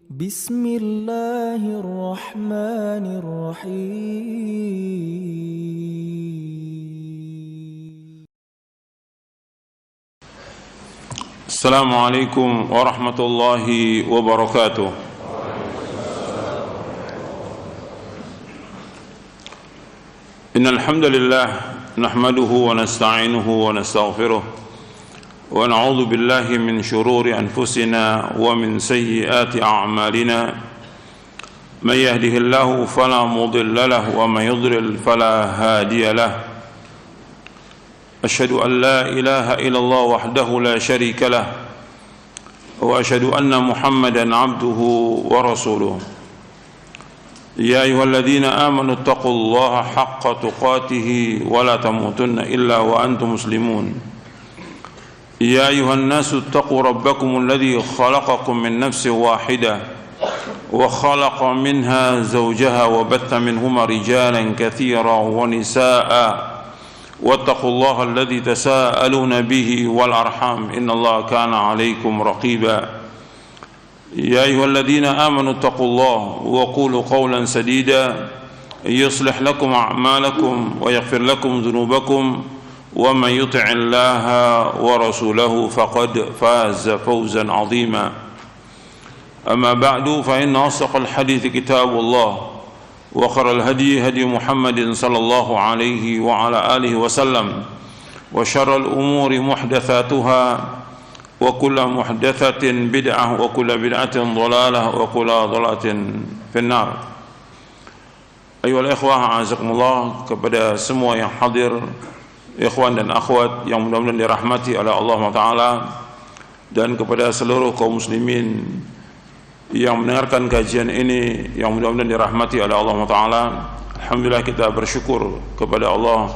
بسم الله الرحمن الرحيم. السلام عليكم ورحمة الله وبركاته. إن الحمد لله نحمده ونستعينه ونستغفره ونعوذ بالله من شرور أنفسنا ومن سيئات أعمالنا. من يهده الله فلا مضل له ومن يضلل فلا هادي له. أشهد أن لا إله إلا الله وحده لا شريك له وأشهد أن محمدا عبده ورسوله. يا أيها الذين آمنوا اتقوا الله حق تقاته ولا تموتن إلا وأنتم مسلمون. يا أيها الناس اتقوا ربكم الذي خلقكم من نفس واحدة وخلق منها زوجها وبث منهما رجالا كثيرا ونساء واتقوا الله الذي تساءلون به والأرحام إن الله كان عليكم رقيبا. يا أيها الذين آمنوا اتقوا الله وقولوا قولا سديدا يصلح لكم أعمالكم ويغفر لكم ذنوبكم ومن يطع الله ورسوله فقد فاز فوزا عظيما. أما بعد فإن أصدق الحديث كتاب الله وخير الهدي هدي محمد صلى الله عليه وعلى آله وسلم وشر الأمور محدثاتها وكل محدثة بدعة وكل بدعة ضلالة وكل ضلالة في النار. أيها الإخوة أعزكم الله, kepada semua yang hadir, ikhwan dan akhwat yang mudah-mudahan dirahmati oleh Allah Ta'ala, dan kepada seluruh kaum muslimin yang mendengarkan kajian ini yang mudah-mudahan dirahmati oleh Allah Ta'ala. Alhamdulillah, kita bersyukur kepada Allah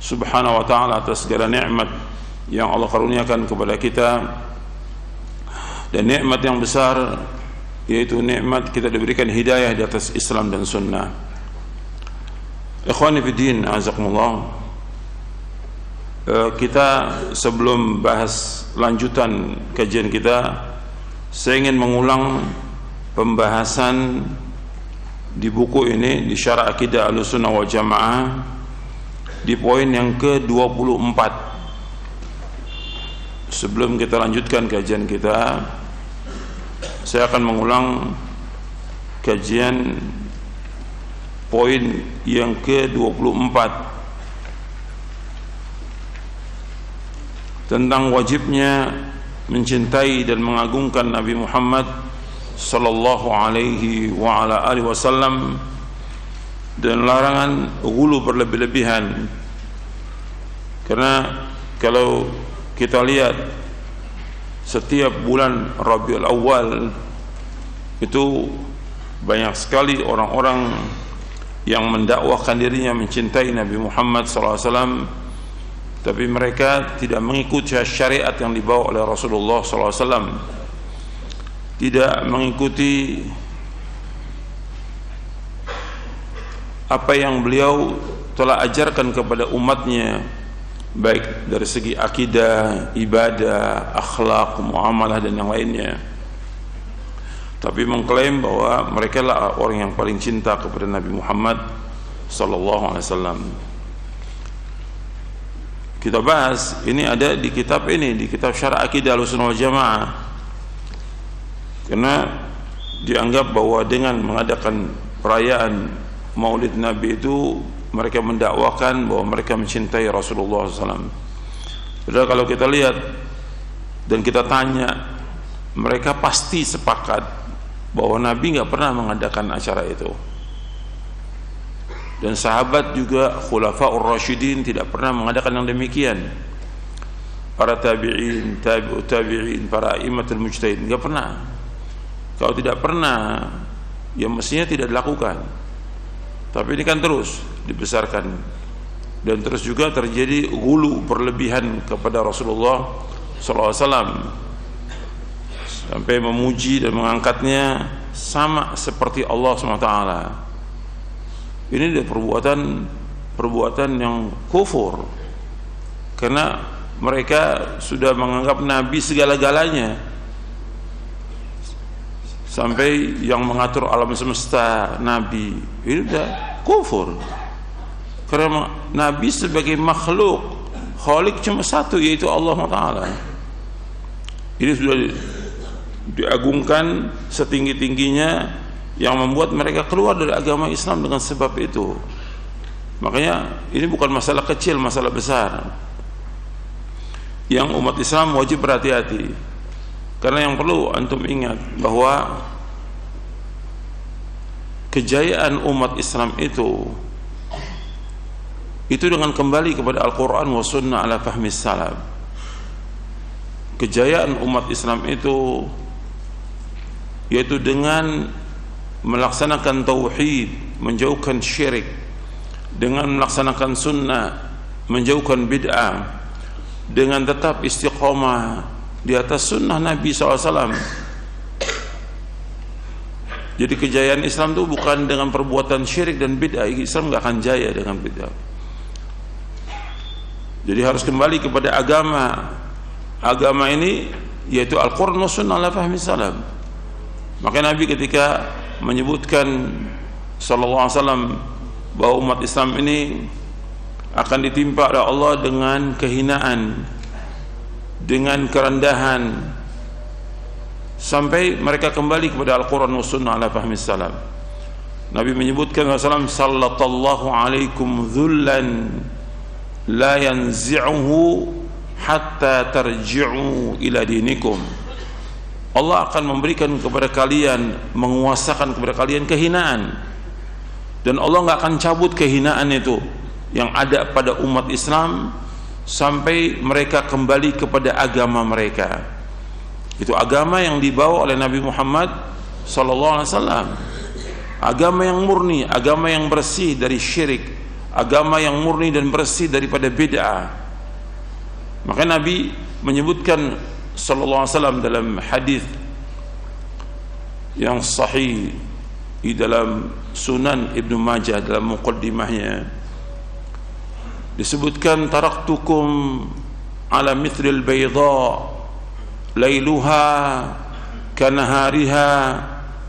Subhanahu wa Ta'ala atas segala nikmat yang Allah karuniakan kepada kita, dan nikmat yang besar yaitu nikmat kita diberikan hidayah di atas Islam dan sunnah. Ikhwani fi din, azakumullah, kita sebelum bahas lanjutan kajian kita, saya ingin mengulang pembahasan di buku ini, di Syarah Aqidah Ahlussunnah wal Jamaah, di poin yang ke-24. Sebelum kita lanjutkan kajian kita, saya akan mengulang kajian poin yang ke-24 tentang wajibnya mencintai dan mengagungkan Nabi Muhammad sallallahu alaihi wa ala alihi wasallam, dan larangan ghulu berlebih-lebihan. Karena kalau kita lihat setiap bulan Rabiul Awal itu banyak sekali orang-orang yang mendakwahkan dirinya mencintai Nabi Muhammad SAW, tapi mereka tidak mengikuti syariat yang dibawa oleh Rasulullah SAW, tidak mengikuti apa yang beliau telah ajarkan kepada umatnya, baik dari segi akidah, ibadah, akhlak, muamalah dan yang lainnya, tapi mengklaim bahwa mereka lah orang yang paling cinta kepada Nabi Muhammad sallallahu alaihi wasallam. Kita bahas ini ada di kitab ini, di kitab Syarah Aqidah Ahlussunnah wal Jamaah, karena dianggap bahwa dengan mengadakan perayaan Maulid Nabi itu mereka mendakwakan bahwa mereka mencintai Rasulullah SAW. Padahal kalau kita lihat dan kita tanya, mereka pasti sepakat bahwa Nabi nggak pernah mengadakan acara itu, dan sahabat juga Khulafaur Rasyidin tidak pernah mengadakan yang demikian. Para tabi'in, tabi'ut tabi'in, para imamatul mujtahid nggak pernah. Kalau tidak pernah, ya mestinya tidak dilakukan. Tapi ini kan terus dibesarkan, dan terus juga terjadi ghulu berlebihan kepada Rasulullah SAW, sampai memuji dan mengangkatnya sama seperti Allah SWT. Ini adalah perbuatan yang kufur, karena mereka sudah menganggap Nabi segala-galanya. sampai yang mengatur alam semesta Nabi, itu udah kufur. Karena Nabi sebagai makhluk, Khalik cuma satu, yaitu Allah Ta'ala. Ini sudah diagungkan setinggi-tingginya, yang membuat mereka keluar dari agama Islam dengan sebab itu. Makanya ini bukan masalah kecil, masalah besar yang umat Islam wajib berhati-hati. Karena yang perlu antum ingat bahwa kejayaan umat Islam itu dengan kembali kepada Al-Quran wa Sunnah ala fahmi salaf. Kejayaan umat Islam itu yaitu dengan melaksanakan tauhid, menjauhkan syirik, dengan melaksanakan sunnah, menjauhkan bid'ah, dengan tetap istiqomah di atas sunnah Nabi SAW. Jadi kejayaan Islam itu bukan dengan perbuatan syirik dan bid'ah. Islam gak akan jaya dengan bid'ah. Jadi harus kembali kepada agama. Agama ini yaitu Al-Quran wa Sunnah ala fahmi salaf. Maka Nabi ketika menyebutkan sallallahu alaihi wasallam bahwa umat Islam ini akan ditimpa oleh Allah dengan kehinaan, dengan kerendahan, sampai mereka kembali kepada Al-Quran wa Sunnah ala fahmi salaf. Nabi menyebutkan sallallahu sallallahu alaikum dhullan la yanzi'uhu hatta tarji'u ila dinikum. Allah akan memberikan kepada kalian, menguasakan kepada kalian kehinaan, dan Allah nggak akan cabut kehinaan itu yang ada pada umat Islam sampai mereka kembali kepada agama mereka. Itu agama yang dibawa oleh Nabi Muhammad SAW, agama yang murni, agama yang bersih dari syirik, agama yang murni dan bersih daripada bid'ah. Maka Nabi menyebutkan sallallahu alaihi wasallam dalam hadis yang sahih di dalam Sunan Ibnu Majah, dalam muqaddimahnya disebutkan, taraktukum ala mithlil bayda lailuha kanahariha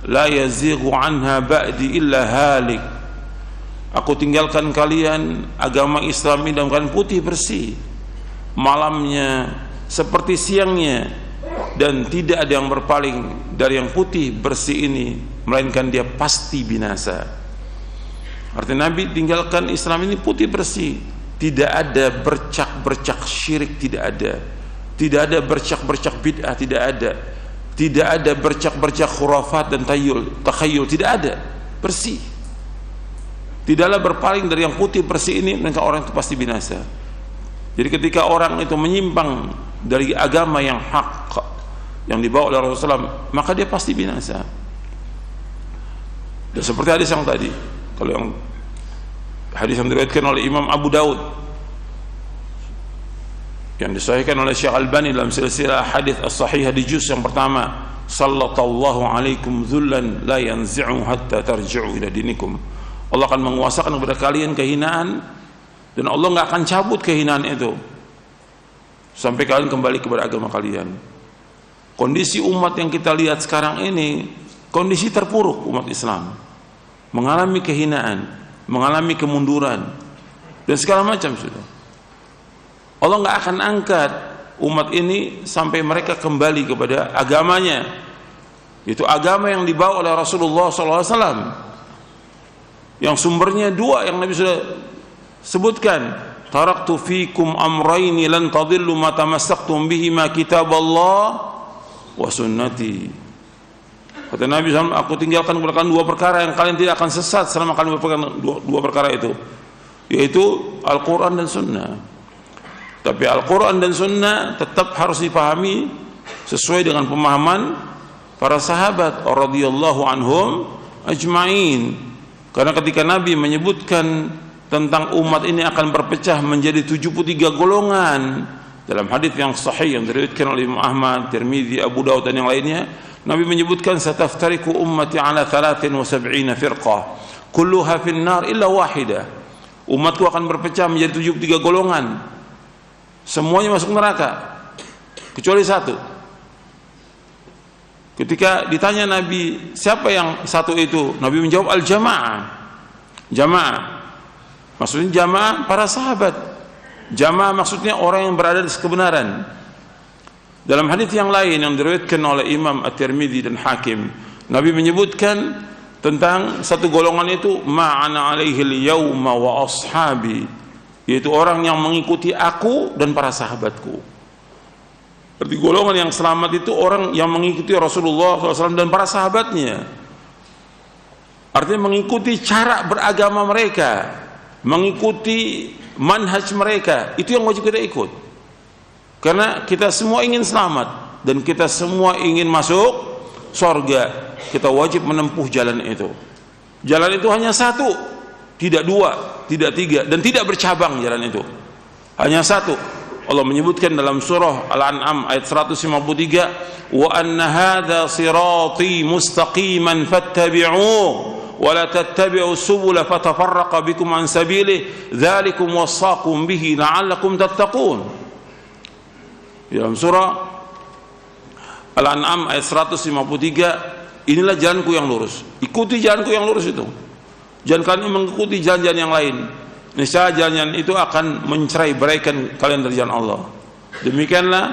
la yazighu anha ba'di illa halik. Aku tinggalkan kalian agama Islam ini dalam keadaan putih bersih, malamnya seperti siangnya, dan tidak ada yang berpaling dari yang putih bersih ini melainkan dia pasti binasa. Artinya Nabi tinggalkan Islam ini putih bersih, tidak ada bercak-bercak syirik, tidak ada bercak-bercak bid'ah, tidak ada bercak-bercak khurafat dan takhayul, tidak ada, bersih. Tidaklah berpaling dari yang putih bersih ini, maka orang itu pasti binasa. Jadi ketika orang itu menyimpang dari agama yang hak yang dibawa oleh Rasulullah, maka dia pasti binasa. Dan seperti hadis yang tadi, kalau yang hadis yang diriwayatkan oleh Imam Abu Daud, yang disahihkan oleh Syekh Albani dalam silsilah hadis as-sahihah di juz yang pertama, sallallahu alaikum dhullan la yanzi'u hatta tarji'u ila dinikum. Allah akan menguasakan kepada kalian kehinaan, dan Allah nggak akan cabut kehinaan itu sampai kalian kembali kepada agama kalian. Kondisi umat yang kita lihat sekarang ini, kondisi terpuruk umat Islam, mengalami kehinaan, mengalami kemunduran, dan segala macam sudah. Allah nggak akan angkat umat ini sampai mereka kembali kepada agamanya, itu agama yang dibawa oleh Rasulullah SAW, yang sumbernya dua yang Nabi sudah sebutkan, taraktu fikum amrayni lan tadillu ma tamassaktum bihima kitaballah wa sunnati. Kata Nabi SAW, aku tinggalkan kepada kalian dua perkara yang kalian tidak akan sesat selama kalian berpegang dua perkara itu, yaitu Al-Quran dan Sunnah. Tapi Al-Quran dan Sunnah tetap harus dipahami sesuai dengan pemahaman para sahabat radhiyallahu anhum ajma'in. Karena ketika Nabi menyebutkan tentang umat ini akan berpecah menjadi 73 golongan dalam hadis yang sahih yang diriwayatkan oleh Imam Ahmad, Tirmidzi, Abu Daud dan yang lainnya, Nabi menyebutkan sataftariku ummati ala 73 firqah kulluha fin nar illa wahidah. Umatku akan berpecah menjadi 73 golongan, semuanya masuk neraka kecuali satu. Ketika ditanya Nabi, siapa yang satu itu? Nabi menjawab, al-jamaah. Jamaah. Maksudnya jamaah para sahabat. Jamaah maksudnya orang yang berada di kebenaran. Dalam hadis yang lain yang diriwayatkan oleh Imam At-Tirmidzi dan Hakim, Nabi menyebutkan tentang satu golongan itu, ma'ana alaihi al-yawma wa ashabi, yaitu orang yang mengikuti aku dan para sahabatku. Berarti golongan yang selamat itu orang yang mengikuti Rasulullah SAW dan para sahabatnya. Artinya mengikuti cara beragama mereka, mengikuti manhaj mereka. Itu yang wajib kita ikut. Karena kita semua ingin selamat dan kita semua ingin masuk surga. Kita wajib menempuh jalan itu. Jalan itu hanya satu, tidak dua, tidak tiga, dan tidak bercabang jalan itu. Hanya satu. Allah menyebutkan dalam surah Al-An'am ayat 153, wa anna hadza sirati mustaqiman fattabi'uhu wa la tattabi'us subula fatafarraqa bikum an sabilihi dzalikum wassaqum bihi la'allakum tattaqun. Dalam surah Al-An'am ayat 153, inilah jalanku yang lurus, ikuti jalanku yang lurus itu. Jangan kalian mengikuti jalan-jalan yang lain. Niscaya jalan itu akan mencerai-beraikan kalian dari jalan Allah. Demikianlah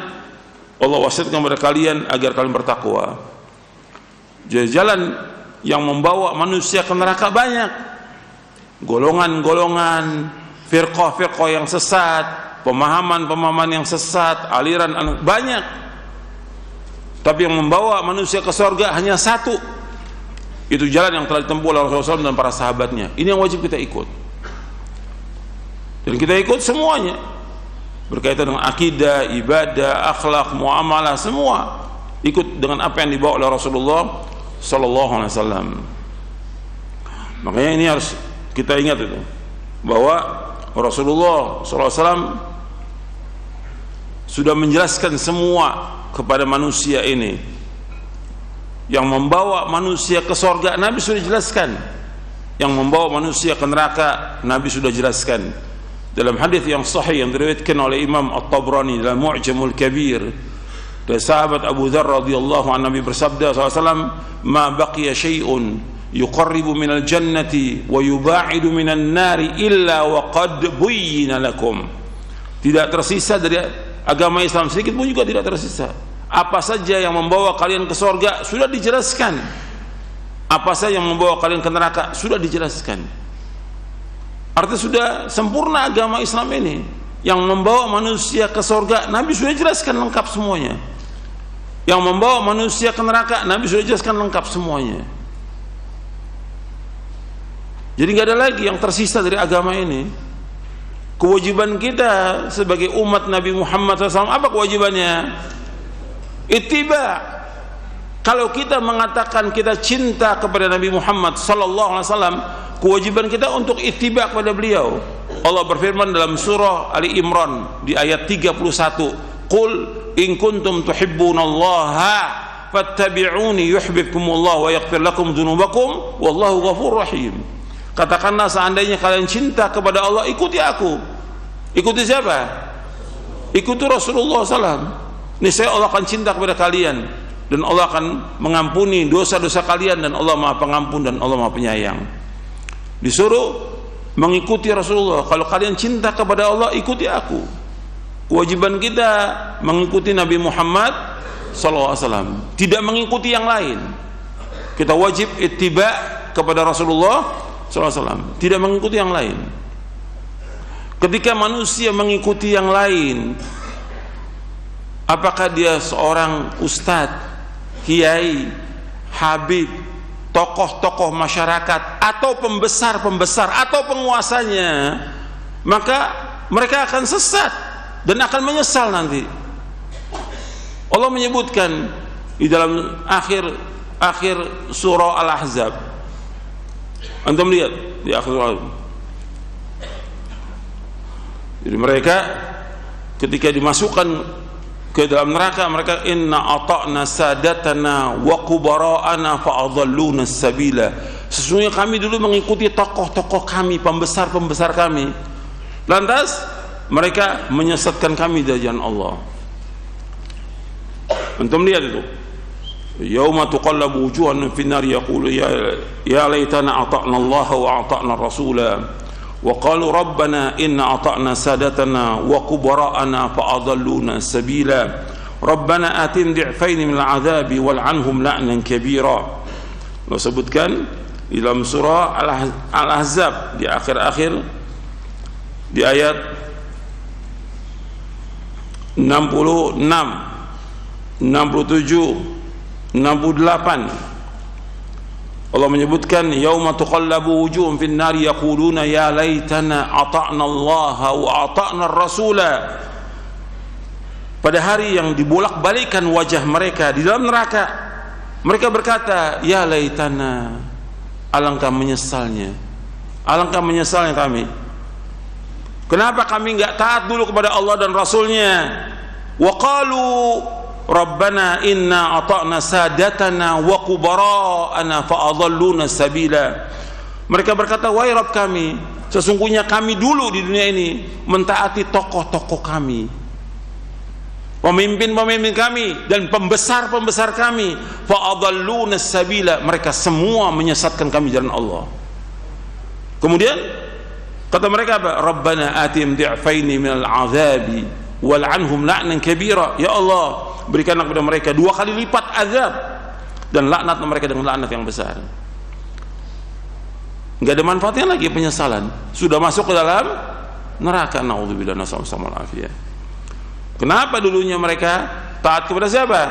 Allah wasiatkan kepada kalian agar kalian bertakwa. Jadi jalan yang membawa manusia ke neraka banyak. Golongan-golongan, firqah-firqah yang sesat, pemahaman-pemahaman yang sesat, aliran banyak. Tapi yang membawa manusia ke surga hanya satu. Itu jalan yang telah ditempuh oleh Rasulullah SAW dan para sahabatnya. Ini yang wajib kita ikut. Dan kita ikut semuanya berkaitan dengan akidah, ibadah, akhlak, muamalah, semua ikut dengan apa yang dibawa oleh Rasulullah sallallahu alaihi wasallam. Makanya ini harus kita ingat itu, bahwa Rasulullah sallallahu alaihi wasallam sudah menjelaskan semua kepada manusia ini. Yang membawa manusia ke surga Nabi sudah jelaskan. Yang membawa manusia ke neraka Nabi sudah jelaskan. Dalam hadis yang sahih yang diriwayatkan oleh Imam At-Tabrani dalam Mu'jamul Kabir, dari sahabat Abu Dzar radhiyallahu anhu, Nabi bersabda SAW, ma baqiya syai'un yuqarribu minal jannati wa yuba'idu minan nari illa wa qad buyyina lakum. Tidak tersisa dari agama Islam sedikit pun juga tidak tersisa. Apa saja yang membawa kalian ke surga sudah dijelaskan. Apa saja yang membawa kalian ke neraka sudah dijelaskan. Artinya sudah sempurna agama Islam ini. Yang membawa manusia ke surga Nabi sudah jelaskan lengkap semuanya. Yang membawa manusia ke neraka Nabi sudah jelaskan lengkap semuanya. Jadi nggak ada lagi yang tersisa dari agama ini. Kewajiban kita sebagai umat Nabi Muhammad SAW, apa kewajibannya? Ittiba. Kalau kita mengatakan kita cinta kepada Nabi Muhammad SAW, kewajiban kita untuk ittiba kepada beliau. Allah berfirman dalam surah Ali Imran di ayat 31, qul in kuntum tuhibbunallaha fattabi'uni yuhibbukumullah wa yaghfir lakum dzunubakum wallahu ghafurur rahim. Katakanlah seandainya kalian cinta kepada Allah, ikuti aku. Ikuti siapa? Ikuti Rasulullah SAW. Niscaya Allah akan cinta kepada kalian dan Allah akan mengampuni dosa-dosa kalian, dan Allah Maha Pengampun dan Allah Maha Penyayang. Disuruh mengikuti Rasulullah. Kalau kalian cinta kepada Allah, ikuti aku. Kewajiban kita mengikuti Nabi Muhammad SAW, tidak mengikuti yang lain. Kita wajib ittiba kepada Rasulullah SAW, tidak mengikuti yang lain. Ketika manusia mengikuti yang lain, apakah dia seorang ustadz, kiai, habib, tokoh-tokoh masyarakat, atau pembesar-pembesar, atau penguasanya, maka mereka akan sesat dan akan menyesal nanti. Allah menyebutkan di dalam akhir surah Al-Ahzab. Antum lihat di akhir surah. Jadi mereka ketika dimasukkan ke dalam neraka, mereka inna ata'na sadatana wa kubara'ana fa'adhalluna sabila. Sesungguhnya kami dulu mengikuti tokoh-tokoh kami, pembesar-pembesar kami, lantas mereka menyesatkan kami dari jalan Allah. Antum lihat itu, yauma tuqallabu wujuhahum fin nar yaqulu ya laitana ata'na Allah wa ata'na rasula wa qalu rabbana inna ata'na sadatana wa kubara'ana fa adalluna sabila rabbana atim di'faini min al'adzabi wal 'anhum la'nan kabira. Allah sebutkan di dalam surah Al-Ahzab di akhir-akhir di ayat 66, 67, 68 Allah menyebutkan yauma tuqallabu wujuhum fin nari yaquluna ya laitana ata'na Allah wa ata'na ar-rasula. Pada hari yang dibolak-balikan wajah mereka di dalam neraka, mereka berkata ya laitana, alangkah menyesalnya kami. Kenapa kami enggak taat dulu kepada Allah dan Rasulnya? Wa qalu rabbana inna ata'na sadatana wa kubara'ana fa adalluna sabila. Mereka berkata, wahai Rabb kami, sesungguhnya kami dulu di dunia ini mentaati tokoh-tokoh kami, pemimpin-pemimpin kami dan pembesar-pembesar kami, fa adalluna sabila. Mereka semua menyesatkan kami jalan Allah. Kemudian kata mereka apa? Rabbana atim di'faini minal azabi wal 'anhum la'nan kabira. Ya Allah, berikanlah kepada mereka 2 kali lipat azab dan laknat mereka dengan laknat yang besar. Enggak ada manfaatnya lagi penyesalan, sudah masuk ke dalam neraka. Naudzubillah, nasallallahu alaihi. Kenapa dulunya mereka taat kepada siapa?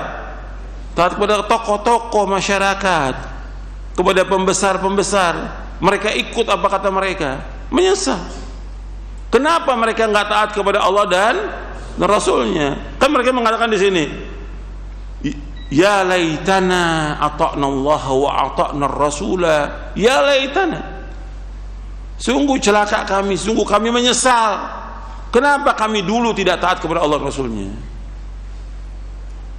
Taat kepada tokoh-tokoh masyarakat, kepada pembesar-pembesar. Mereka ikut apa kata mereka, menyesal. Kenapa mereka enggak taat kepada Allah dan Rasulnya? Kan mereka mengatakan di sini, ya laitana ata'na Allah wa ata'na rasula. Ya laitana, sungguh celaka kami, sungguh kami menyesal. Kenapa kami dulu tidak taat kepada Allah dan Rasulnya?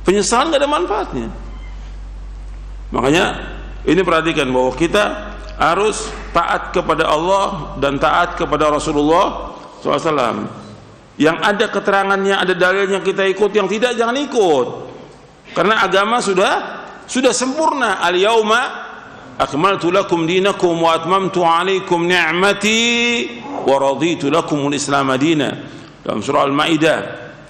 Penyesalan tidak ada manfaatnya. Makanya ini perhatikan bahwa kita harus taat kepada Allah dan taat kepada Rasulullah SAW. Yang ada keterangannya, ada dalilnya kita ikut, yang tidak jangan ikut. Karena agama sudah sempurna. Al-yauma akmaltu lakum dinakum wa atmamtu alaikum ni'mati wa raditu lakumul Islam madina. Dalam surah Al-Maidah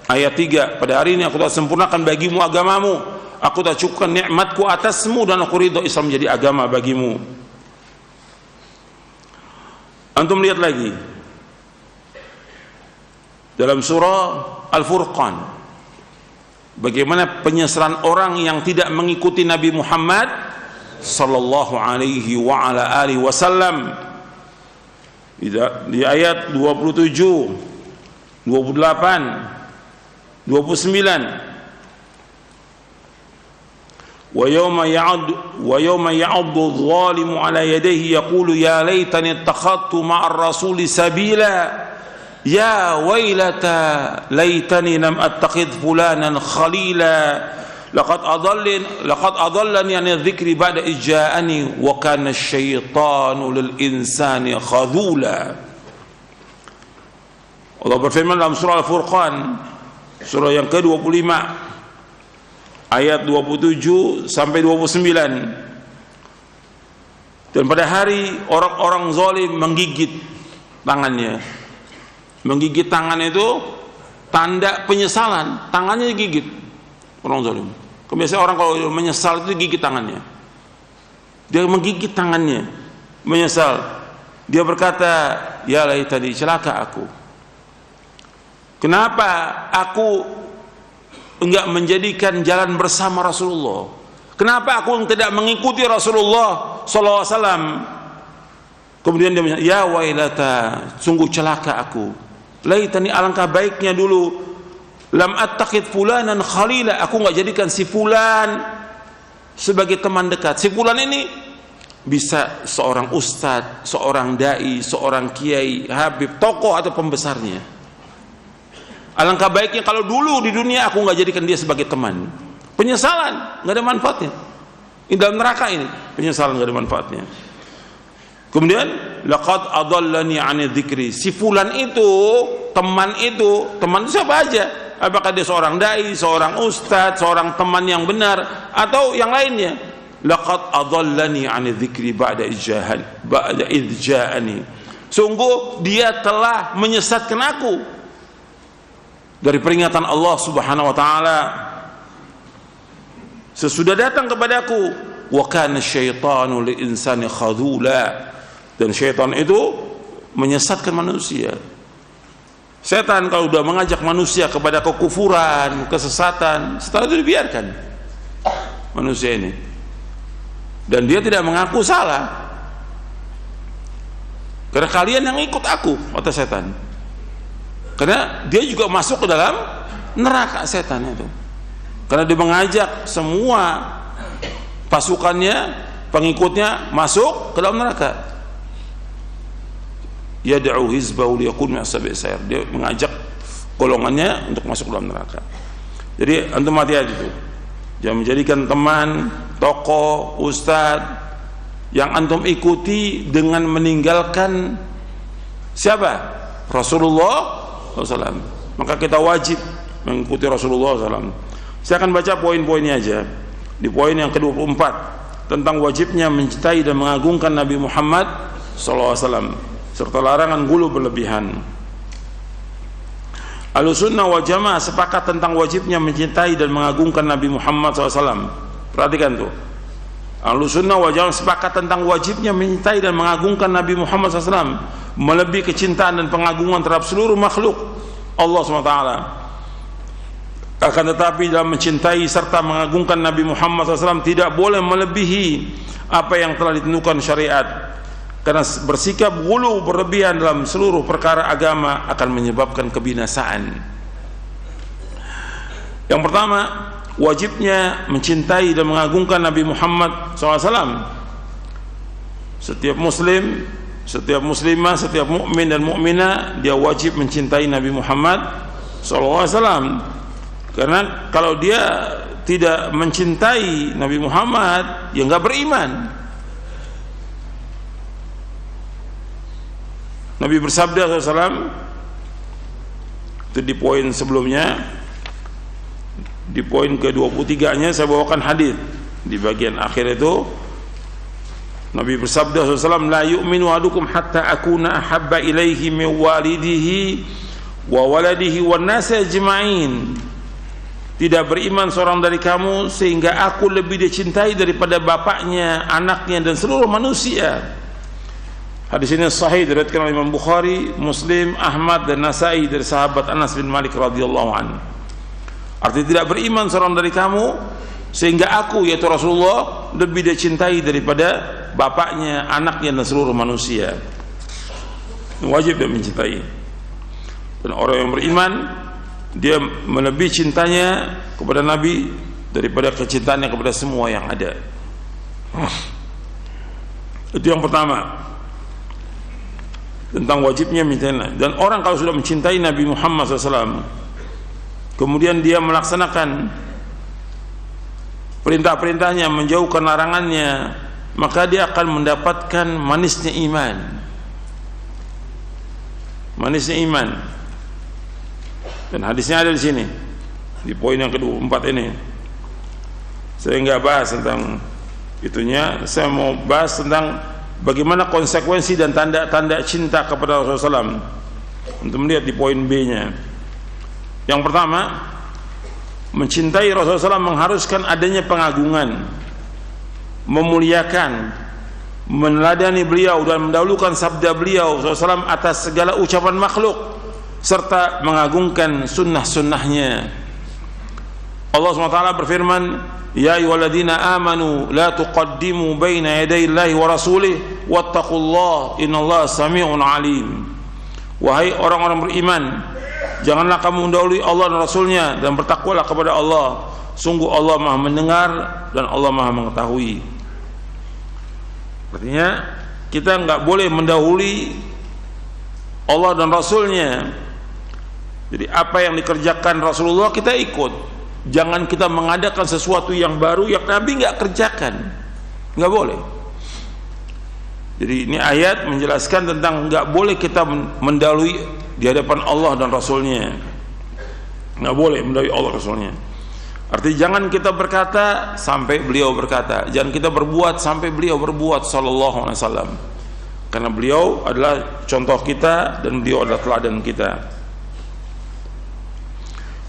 ayat 3, pada hari ini aku telah sempurnakan bagimu agamamu, aku telah cukupkan nikmatku atasmu, dan aku ridho Islam menjadi agama bagimu. Antum lihat lagi dalam surah Al-Furqan bagaimana penyesalan orang yang tidak mengikuti Nabi Muhammad sallallahu alaihi wa ala alihi wasallam. Di ayat 27, 28, 29, wa yawma ya'addu adh-dhalimu ala yadayhi yaqulu ya laitani ittakhadtu ma'ar rasuli sabila ya wailata laitani lam attakhidh fulanan khalila laqad adallani an adh-dhikri ba'da ija'ani wa kana asy-syaitanu lil insani khadhula. Allah berfirman dalam surah Al-Furqan, surah yang ke-25 ayat 27 sampai 29. Dan pada hari orang-orang zalim menggigit tangannya. Menggigit tangan itu tanda penyesalan, tangannya digigit orang zalim. Kebiasaan orang kalau menyesal itu gigit tangannya. Dia menggigit tangannya, menyesal. Dia berkata, ya laitani, celaka aku. Kenapa aku enggak menjadikan jalan bersama Rasulullah? Kenapa aku tidak mengikuti Rasulullah sallallahu alaihi wasallam? Kemudian dia bilang, ya wailata, sungguh celaka aku. Laitani, alangkah baiknya dulu lam attakhid fulanan khalila, aku enggak jadikan si fulan sebagai teman dekat. Si fulan ini bisa seorang ustadz, seorang dai, seorang kiai, habib, tokoh atau pembesarnya. Alangkah baiknya kalau dulu di dunia aku nggak jadikan dia sebagai teman. Penyesalan nggak ada manfaatnya. Di dalam neraka ini penyesalan nggak ada manfaatnya. Kemudian laqad adallani 'ani dzikri. Si fulan itu, teman itu siapa aja? apakah dia seorang dai, seorang ustadz, seorang teman yang benar, atau yang lainnya. Laqad adallani 'ani dzikri ba'da idh ja'ani. Sungguh dia telah menyesatkan aku dari peringatan Allah Subhanahu wa taala sesudah datang kepadaku. Wa kana syaitanu lil insani khadula. Dan syaitan itu menyesatkan manusia. Setan kalau sudah mengajak manusia kepada kekufuran, kesesatan, setelah itu dibiarkan manusia ini, dan dia tidak mengaku salah. Karena kalian yang ikut aku, kata setan. Karena dia juga masuk ke dalam neraka setan itu. Karena dia mengajak semua pasukannya, pengikutnya masuk ke dalam neraka. Yad'u hizbahu liyakun min ashabi sa'ir. Dia mengajak golongannya untuk masuk ke dalam neraka. Jadi antum hati-hati itu. Jangan menjadikan teman, tokoh, ustadz yang antum ikuti dengan meninggalkan siapa? Rasulullah SAW. Maka kita wajib mengikuti Rasulullah SAW. Saya akan baca poin-poinnya aja. Di poin yang ke-24 tentang wajibnya mencintai dan mengagungkan Nabi Muhammad SAW serta larangan gulu berlebihan. Ahlussunnah wal Jamaah sepakat tentang wajibnya mencintai dan mengagungkan Nabi Muhammad SAW. Perhatikan tuh. Ahlussunnah wal Jamaah sepakat tentang wajibnya mencintai dan mengagungkan Nabi Muhammad SAW, melebihi kecintaan dan pengagungan terhadap seluruh makhluk Allah SWT. Akan tetapi dalam mencintai serta mengagungkan Nabi Muhammad SAW tidak boleh melebihi apa yang telah ditentukan syariat. Karena bersikap ghulu berlebihan dalam seluruh perkara agama akan menyebabkan kebinasaan. Yang pertama, wajibnya mencintai dan mengagungkan Nabi Muhammad SAW. Setiap muslim, setiap muslimah, setiap mukmin dan mukminah, dia wajib mencintai Nabi Muhammad SAW. Karena kalau dia tidak mencintai Nabi Muhammad, ya nggak beriman. Nabi bersabda SAW itu di poin sebelumnya, di poin ke-23-nya saya bawakan hadis di bagian akhir itu. Nabi bersabda SAW, la yu'minu ahadukum hatta akuna ahabba ilaihi min walidihi wa waladihi wan nasi ajma'in. Tidak beriman seorang dari kamu sehingga aku lebih dicintai daripada bapaknya, anaknya dan seluruh manusia. Hadis ini sahih diriwayatkan oleh Imam Bukhari, Muslim, Ahmad dan Nasai dari sahabat Anas bin Malik radhiyallahu anhu. Artinya tidak beriman seorang dari kamu sehingga aku, yaitu Rasulullah, lebih dicintai daripada bapaknya, anaknya dan seluruh manusia. Wajib dia mencintai. Dan orang yang beriman, dia melebihi cintanya kepada Nabi daripada kecintaannya kepada semua yang ada. Itu yang pertama, tentang wajibnya mencintai. Dan orang kalau sudah mencintai Nabi Muhammad SAW, kemudian dia melaksanakan perintah-perintahnya, menjauhkan larangannya, maka dia akan mendapatkan manisnya iman. Manisnya iman. Dan hadisnya ada di sini, di poin yang ke-24 ini. Saya nggak bahas tentang itunya, saya mau bahas tentang bagaimana konsekuensi dan tanda-tanda cinta kepada Rasulullah SAW. Untuk melihat di poin B-nya. Yang pertama, mencintai Rasulullah SAW mengharuskan adanya pengagungan, memuliakan, meneladani beliau dan mendahulukan sabda beliau SAW atas segala ucapan makhluk, serta mengagungkan sunnah-sunnahnya. Allah SWT berfirman, ya ayyuhalladzina amanu la tuqaddimu baina yaday Allahi wa rasulih wattaqullaha innallaha samii'un 'alim. Wahai orang-orang beriman, janganlah kamu mendahului Allah dan Rasulnya, dan bertakwalah kepada Allah. Sungguh Allah Maha mendengar dan Allah Maha mengetahui. Artinya kita nggak boleh mendahului Allah dan Rasulnya. Jadi apa yang dikerjakan Rasulullah kita ikut. Jangan kita mengadakan sesuatu yang baru yang Nabi nggak kerjakan, nggak boleh. Jadi ini ayat menjelaskan tentang nggak boleh kita mendahului di hadapan Allah dan Rasulnya. nggak boleh mendahului Allah Rasulnya. Artinya jangan kita berkata sampai beliau berkata, jangan kita berbuat sampai beliau berbuat sallallahu alaihi wasallam. Karena beliau adalah contoh kita dan beliau adalah teladan kita.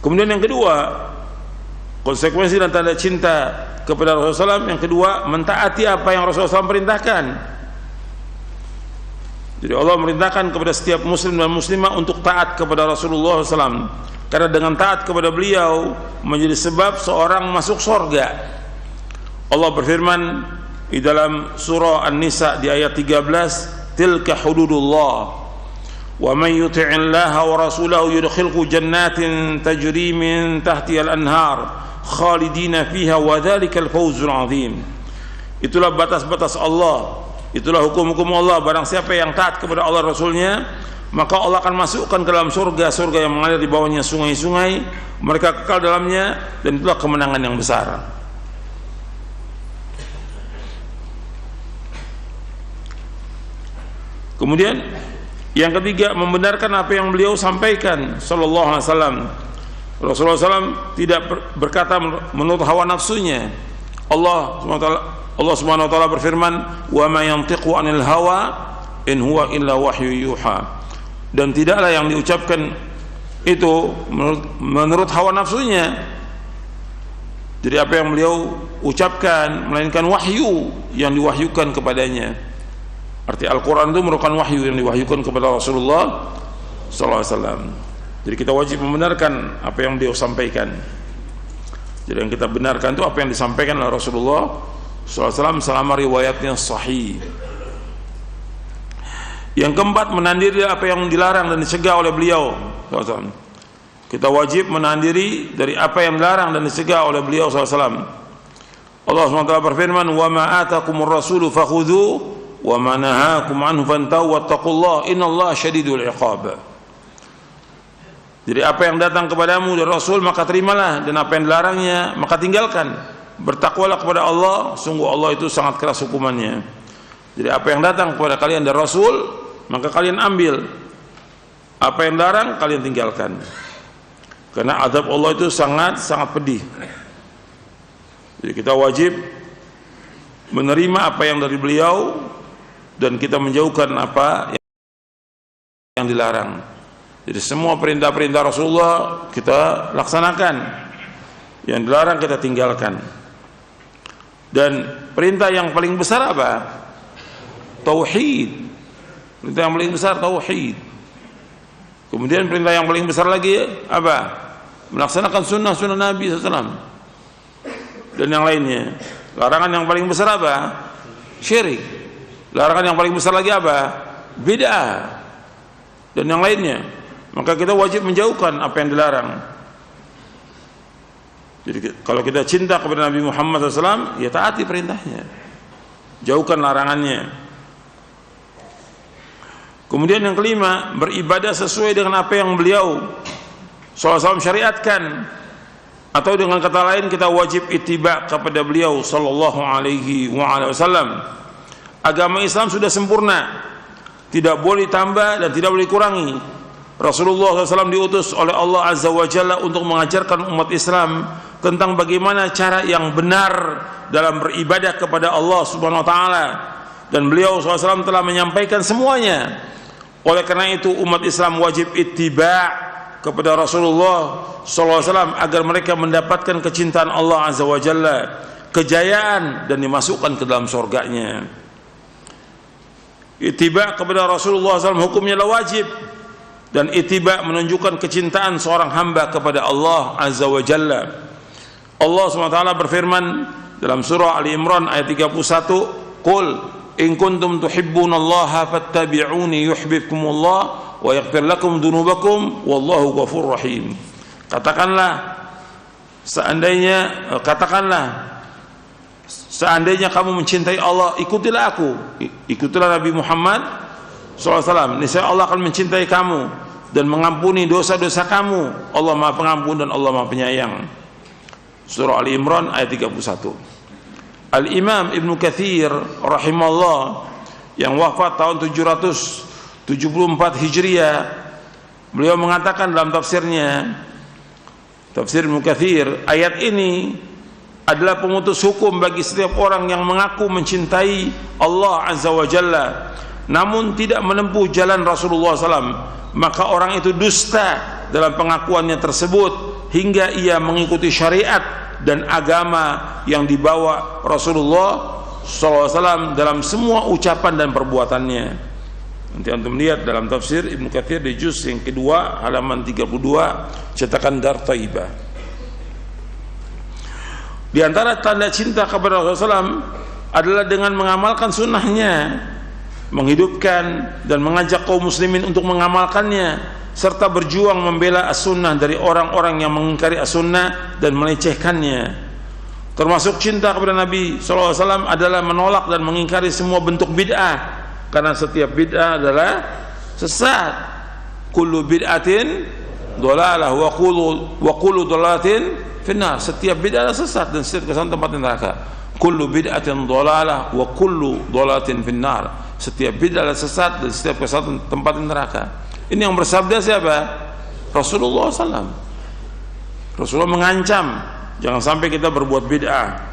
Kemudian yang kedua, konsekuensi dan tanda cinta kepada Rasulullah SAW, yang kedua, mentaati apa yang Rasulullah SAW perintahkan. Jadi Allah merintahkan kepada setiap muslim dan muslimah untuk taat kepada Rasulullah SAW, karena dengan taat kepada beliau menjadi sebab seorang masuk surga. Allah berfirman di dalam surah An-Nisa di ayat 13, tilka hududullah wa man yuti'illaha wa rasulahu yudkhilhu jannatin tajri min tahtiha al-anhar khalidina fiha wa dzalikal fawzul azim. Itulah batas-batas Allah, itulah hukum-hukum Allah. Barang siapa yang taat kepada Allah Rasulnya, maka Allah akan masukkan ke dalam surga, surga yang mengalir di bawahnya sungai-sungai, mereka kekal dalamnya, dan itulah kemenangan yang besar. Kemudian yang ketiga, membenarkan apa yang beliau sampaikan sallallahu alaihi wasallam. Rasulullah SAW tidak berkata menurut hawa nafsunya. Allah Subhanahu wa taala berfirman, "Wa ma yantiqu 'anil hawa in huwa illa wahyu yuha." Dan tidaklah yang diucapkan itu menurut hawa nafsunya. Jadi apa yang beliau ucapkan melainkan wahyu yang diwahyukan kepadanya. Arti Al-Quran itu merupakan wahyu yang diwahyukan kepada Rasulullah SAW. Jadi kita wajib membenarkan apa yang beliau sampaikan. Jadi yang kita benarkan itu apa yang disampaikan oleh Rasulullah SAW selama riwayatnya sahih. Yang keempat, menandiri apa yang dilarang dan dicegah oleh beliau SAW. Kita wajib menandiri dari apa yang dilarang dan dicegah oleh beliau SAW. Allah SWT berfirman, wa ma atakumur rasulu fakhudhu wa ma nahakum anhu fantahu wattaqullaha innallaha syadidul iqab. Jadi apa yang datang kepadamu dari Rasul maka terimalah, dan apa yang dilarangnya maka tinggalkan. Bertakwalah kepada Allah, sungguh Allah itu sangat keras hukumannya. Jadi apa yang datang kepada kalian dari Rasul maka kalian ambil, apa yang dilarang kalian tinggalkan. Karena azab Allah itu sangat pedih. Jadi kita wajib menerima apa yang dari beliau dan kita menjauhkan apa yang dilarang. Jadi semua perintah-perintah Rasulullah kita laksanakan, yang dilarang kita tinggalkan. Dan perintah yang paling besar apa? Tauhid. Perintah yang paling besar tauhid. Kemudian perintah yang paling besar lagi apa? Melaksanakan sunnah Nabi SAW dan yang lainnya. Larangan yang paling besar apa? Syirik. Larangan yang paling besar lagi apa? Bid'ah dan yang lainnya. Maka kita wajib menjauhkan apa yang dilarang. Jadi kalau kita cinta kepada Nabi Muhammad SAW, ya taati perintahnya, jauhkan larangannya. Kemudian yang kelima, beribadah sesuai dengan apa yang beliau SAW syariatkan, atau dengan kata lain kita wajib ittiba kepada beliau sallallahu alaihi wasallam. Agama Islam sudah sempurna, tidak boleh tambah dan tidak boleh kurangi. Rasulullah SAW diutus oleh Allah Azza wa Jalla untuk mengajarkan umat Islam tentang bagaimana cara yang benar dalam beribadah kepada Allah Subhanahu wa taala, dan beliau SAW telah menyampaikan semuanya. Oleh karena itu umat Islam wajib ittiba kepada Rasulullah SAW agar mereka mendapatkan kecintaan Allah Azza wa Jalla, kejayaan, dan dimasukkan ke dalam surganya. Ittiba kepada Rasulullah SAW hukumnya adalah wajib, dan ittiba menunjukkan kecintaan seorang hamba kepada Allah Azza wa Jalla. Allah SWT berfirman dalam surah Ali Imran ayat 31, Qul in kuntum tuhibbunallaha fattabi'uni yuhibbukumullah wa yaghfir lakum dzunubakum wallahu ghafurur rahim. Katakanlah seandainya kamu mencintai Allah, ikutilah aku, ikutilah Nabi Muhammad SAW. Niscaya Allah akan mencintai kamu dan mengampuni dosa-dosa kamu. Allah Maha Pengampun dan Allah Maha Penyayang. Surah Ali Imran ayat 31. Al-Imam Ibnu Katsir rahimahullah yang wafat tahun 774 Hijriah, beliau mengatakan dalam tafsirnya, Tafsir Ibnu Katsir, ayat ini adalah pemutus hukum bagi setiap orang yang mengaku mencintai Allah Azza wa Jalla namun tidak menempuh jalan Rasulullah SAW, maka orang itu dusta dalam pengakuannya tersebut hingga ia mengikuti syariat dan agama yang dibawa Rasulullah SAW dalam semua ucapan dan perbuatannya. Nanti antum lihat dalam tafsir Ibnu Katsir di juz yang kedua halaman 32 cetakan Dar Thaibah. Di antara tanda cinta kepada Rasulullah SAW adalah dengan mengamalkan sunnahnya, menghidupkan dan mengajak kaum muslimin untuk mengamalkannya, serta berjuang membela as-sunnah dari orang-orang yang mengingkari as-sunnah dan melecehkannya. Termasuk cinta kepada Nabi SAW adalah menolak dan mengingkari semua bentuk bid'ah, karena setiap bid'ah adalah sesat. Kullu bid'atin dhalalah wa kullu dhalalatin finnar. Setiap bid'ah adalah sesat dan setiap kesalahan tempat neraka. Kullu bid'atin dhalalah wa kullu dhalalatin finnar. Setiap bid'ah adalah sesat dan setiap kesalahan tempat neraka. Ini yang bersabda siapa? Rasulullah SAW. Rasulullah mengancam jangan sampai kita berbuat bid'ah.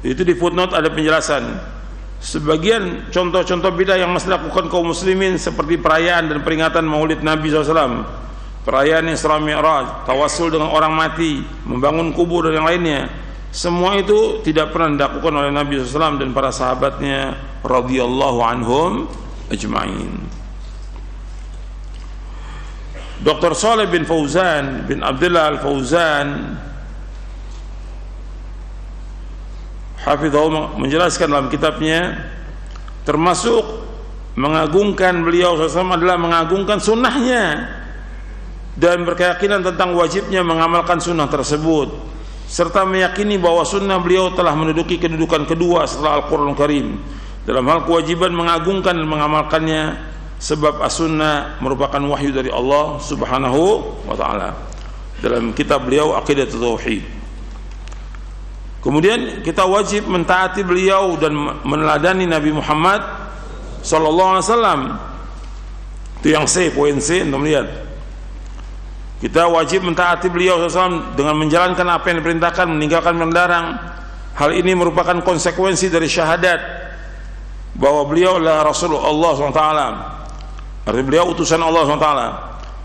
Itu di footnote ada penjelasan. Sebagian contoh-contoh bid'ah yang masih dilakukan kaum muslimin seperti perayaan dan peringatan Maulid Nabi SAW, perayaan Isra Mi'raj, tawassul dengan orang mati, membangun kubur dan yang lainnya, semua itu tidak pernah dilakukan oleh Nabi SAW dan para sahabatnya radhiyallahu anhum ajma'in. Dr. Shalih bin Fauzan bin Abdullah Al-Fauzan hafizahullah menjelaskan dalam kitabnya, termasuk mengagungkan beliau SAW adalah mengagungkan sunnahnya dan berkeyakinan tentang wajibnya mengamalkan sunnah tersebut, serta meyakini bahwa sunnah beliau telah menduduki kedudukan kedua setelah Al-Quran Karim dalam hal kewajiban mengagungkan dan mengamalkannya, sebab as-sunnah merupakan wahyu dari Allah Subhanahu wa ta'ala. Dalam kitab beliau Aqidatul Tauhid. Kemudian kita wajib mentaati beliau dan meneladani Nabi Muhammad sallallahu alaihi wasallam. Itu yang C, poin C, untuk melihat. Kita wajib mentaati beliau SAW dengan menjalankan apa yang diperintahkan, meninggalkan yang dilarang. Hal ini merupakan konsekuensi dari syahadat bahwa beliau adalah Rasulullah SWT. Artinya beliau utusan Allah SWT.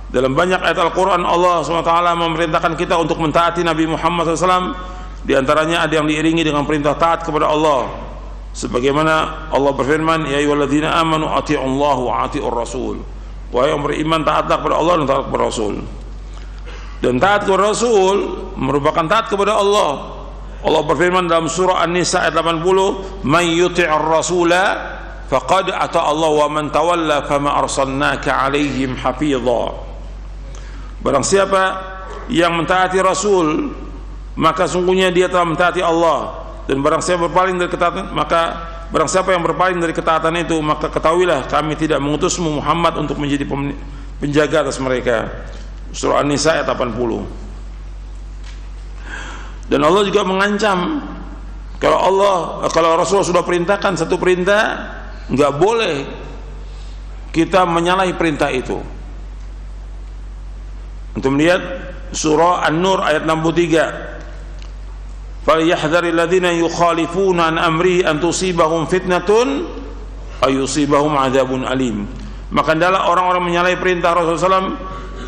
Dalam banyak ayat Al-Quran Allah SWT memerintahkan kita untuk mentaati Nabi Muhammad SAW. Di antaranya ada yang diiringi dengan perintah taat kepada Allah, sebagaimana Allah berfirman, ya ayyuhalladzina amanu athi'ullaha wa athi'ur rasul. Wahai yang beriman, taatlah kepada Allah dan taat kepada Rasul. Dan taat kepada Rasul merupakan taat kepada Allah. Allah berfirman dalam surah An-Nisa ayat 80, "Man yuti'ir rasula faqad ata Allah wa man tawalla fama arsalnaka 'alaihim hafidha." Barang siapa yang mentaati Rasul, maka sungguhnya dia telah mentaati Allah, dan barang siapa berpaling dari ketaatan, maka barang siapa yang berpaling dari ketaatan itu, maka ketahuilah kami tidak mengutusmu Muhammad untuk menjadi penjaga atas mereka. Surah An-Nisa ayat 80. Dan Allah juga mengancam kalau Rasulullah sudah perintahkan satu perintah, nggak boleh kita menyalahi perintah itu. Untuk melihat surah An-Nur ayat 63. فَلْيَحْذَرِ الَّذِينَ يُخَالِفُونَ عَنْ أَمْرِهِ أَنْ تُصِيبَهُمْ فِتْنَةٌ أَوْ يُصِيبَهُمْ عَذَابٌ أَلِيمٌ. Maka adalah orang-orang menyalahi perintah Rasulullah SAW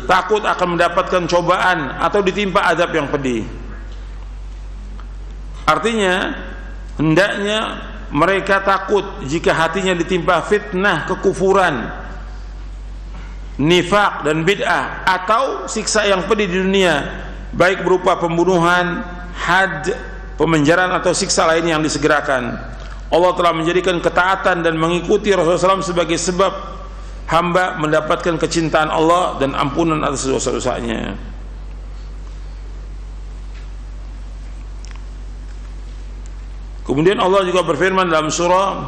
takut akan mendapatkan cobaan atau ditimpa azab yang pedih. Artinya hendaknya mereka takut jika hatinya ditimpa fitnah kekufuran, nifak dan bid'ah, atau siksa yang pedih di dunia, baik berupa pembunuhan, had, pemenjaraan atau siksa lain yang disegerakan. Allah telah menjadikan ketaatan dan mengikuti Rasulullah SAW sebagai sebab hamba mendapatkan kecintaan Allah dan ampunan atas dosa-dosanya. Kemudian Allah juga berfirman dalam surah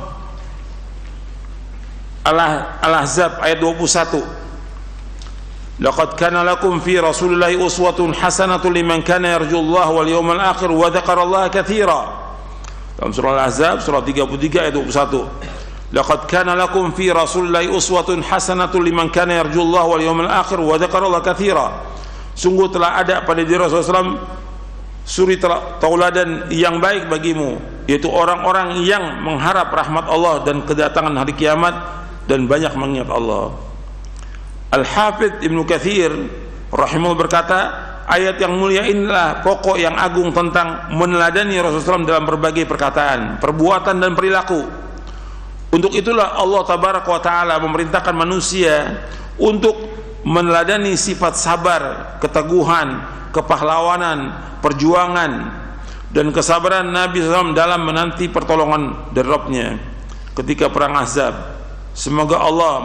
Al-Ahzab ayat 21, laqad kana lakum fi rasulillahi uswatun hasanatun liman kana yarjullaha wal yawmal akhir wa dzakarallaha katsira. Dalam surah Al-Ahzab surah 33 ayat 21, Laqad kana lakum fi Rasulillahi uswatun hasanatun liman kana yarjullaha wal yawmal akhir wa dzakarallaha katsira. Sungguh telah ada pada diri Rasulullah SAW suri tauladan yang baik bagimu, yaitu orang-orang yang mengharap rahmat Allah dan kedatangan hari kiamat dan banyak mengingat Allah. Al-Hafidz Ibnu Katsir rahimahullah berkata, ayat yang mulia inilah pokok yang agung tentang meneladani Rasulullah SAW dalam berbagai perkataan, perbuatan dan perilaku. Untuk itulah Allah Tabaraka wa Ta'ala memerintahkan manusia untuk meneladani sifat sabar, keteguhan, kepahlawanan, perjuangan dan kesabaran Nabi SAW dalam menanti pertolongan dari Rabb-Nya ketika perang Ahzab. Semoga Allah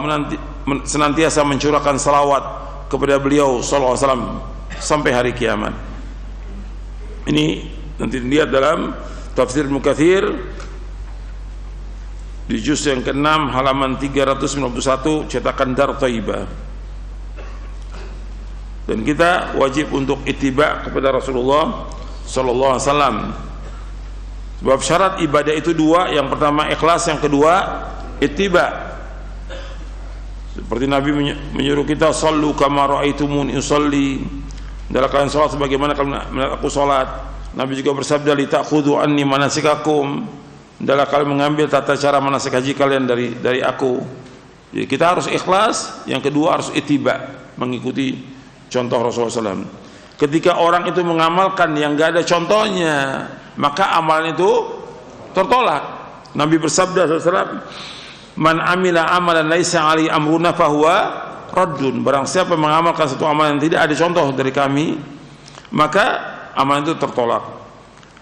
senantiasa mencurahkan salawat kepada beliau sallallahu alaihi wasallam sampai hari kiamat. Ini nanti dilihat dalam tafsir Ibnu Katsir di juz yang ke-6 halaman 391 cetakan Dar Thaibah. Dan kita wajib untuk ittiba kepada Rasulullah sallallahu alaihi wasallam. Sebab syarat ibadah itu dua, yang pertama ikhlas, yang kedua ittiba. Seperti Nabi menyuruh kita sallu kama raaitumuni usolli, hendaklah kalian salat sebagaimana kalian melihat aku salat. Nabi juga bersabda li ta'khudhu anni manasikakum, hendaklah kalian mengambil tata cara manasik haji kalian dari aku. Jadi kita harus ikhlas, yang kedua harus ittiba, mengikuti contoh Rasulullah SAW. Ketika orang itu mengamalkan yang gak ada contohnya, maka amalan itu tertolak. Nabi bersabda SAW, man amila amalan laisa alaihi amruna fahuwa raddun. Barang siapa mengamalkan satu amalan yang tidak ada contoh dari kami, maka amalan itu tertolak.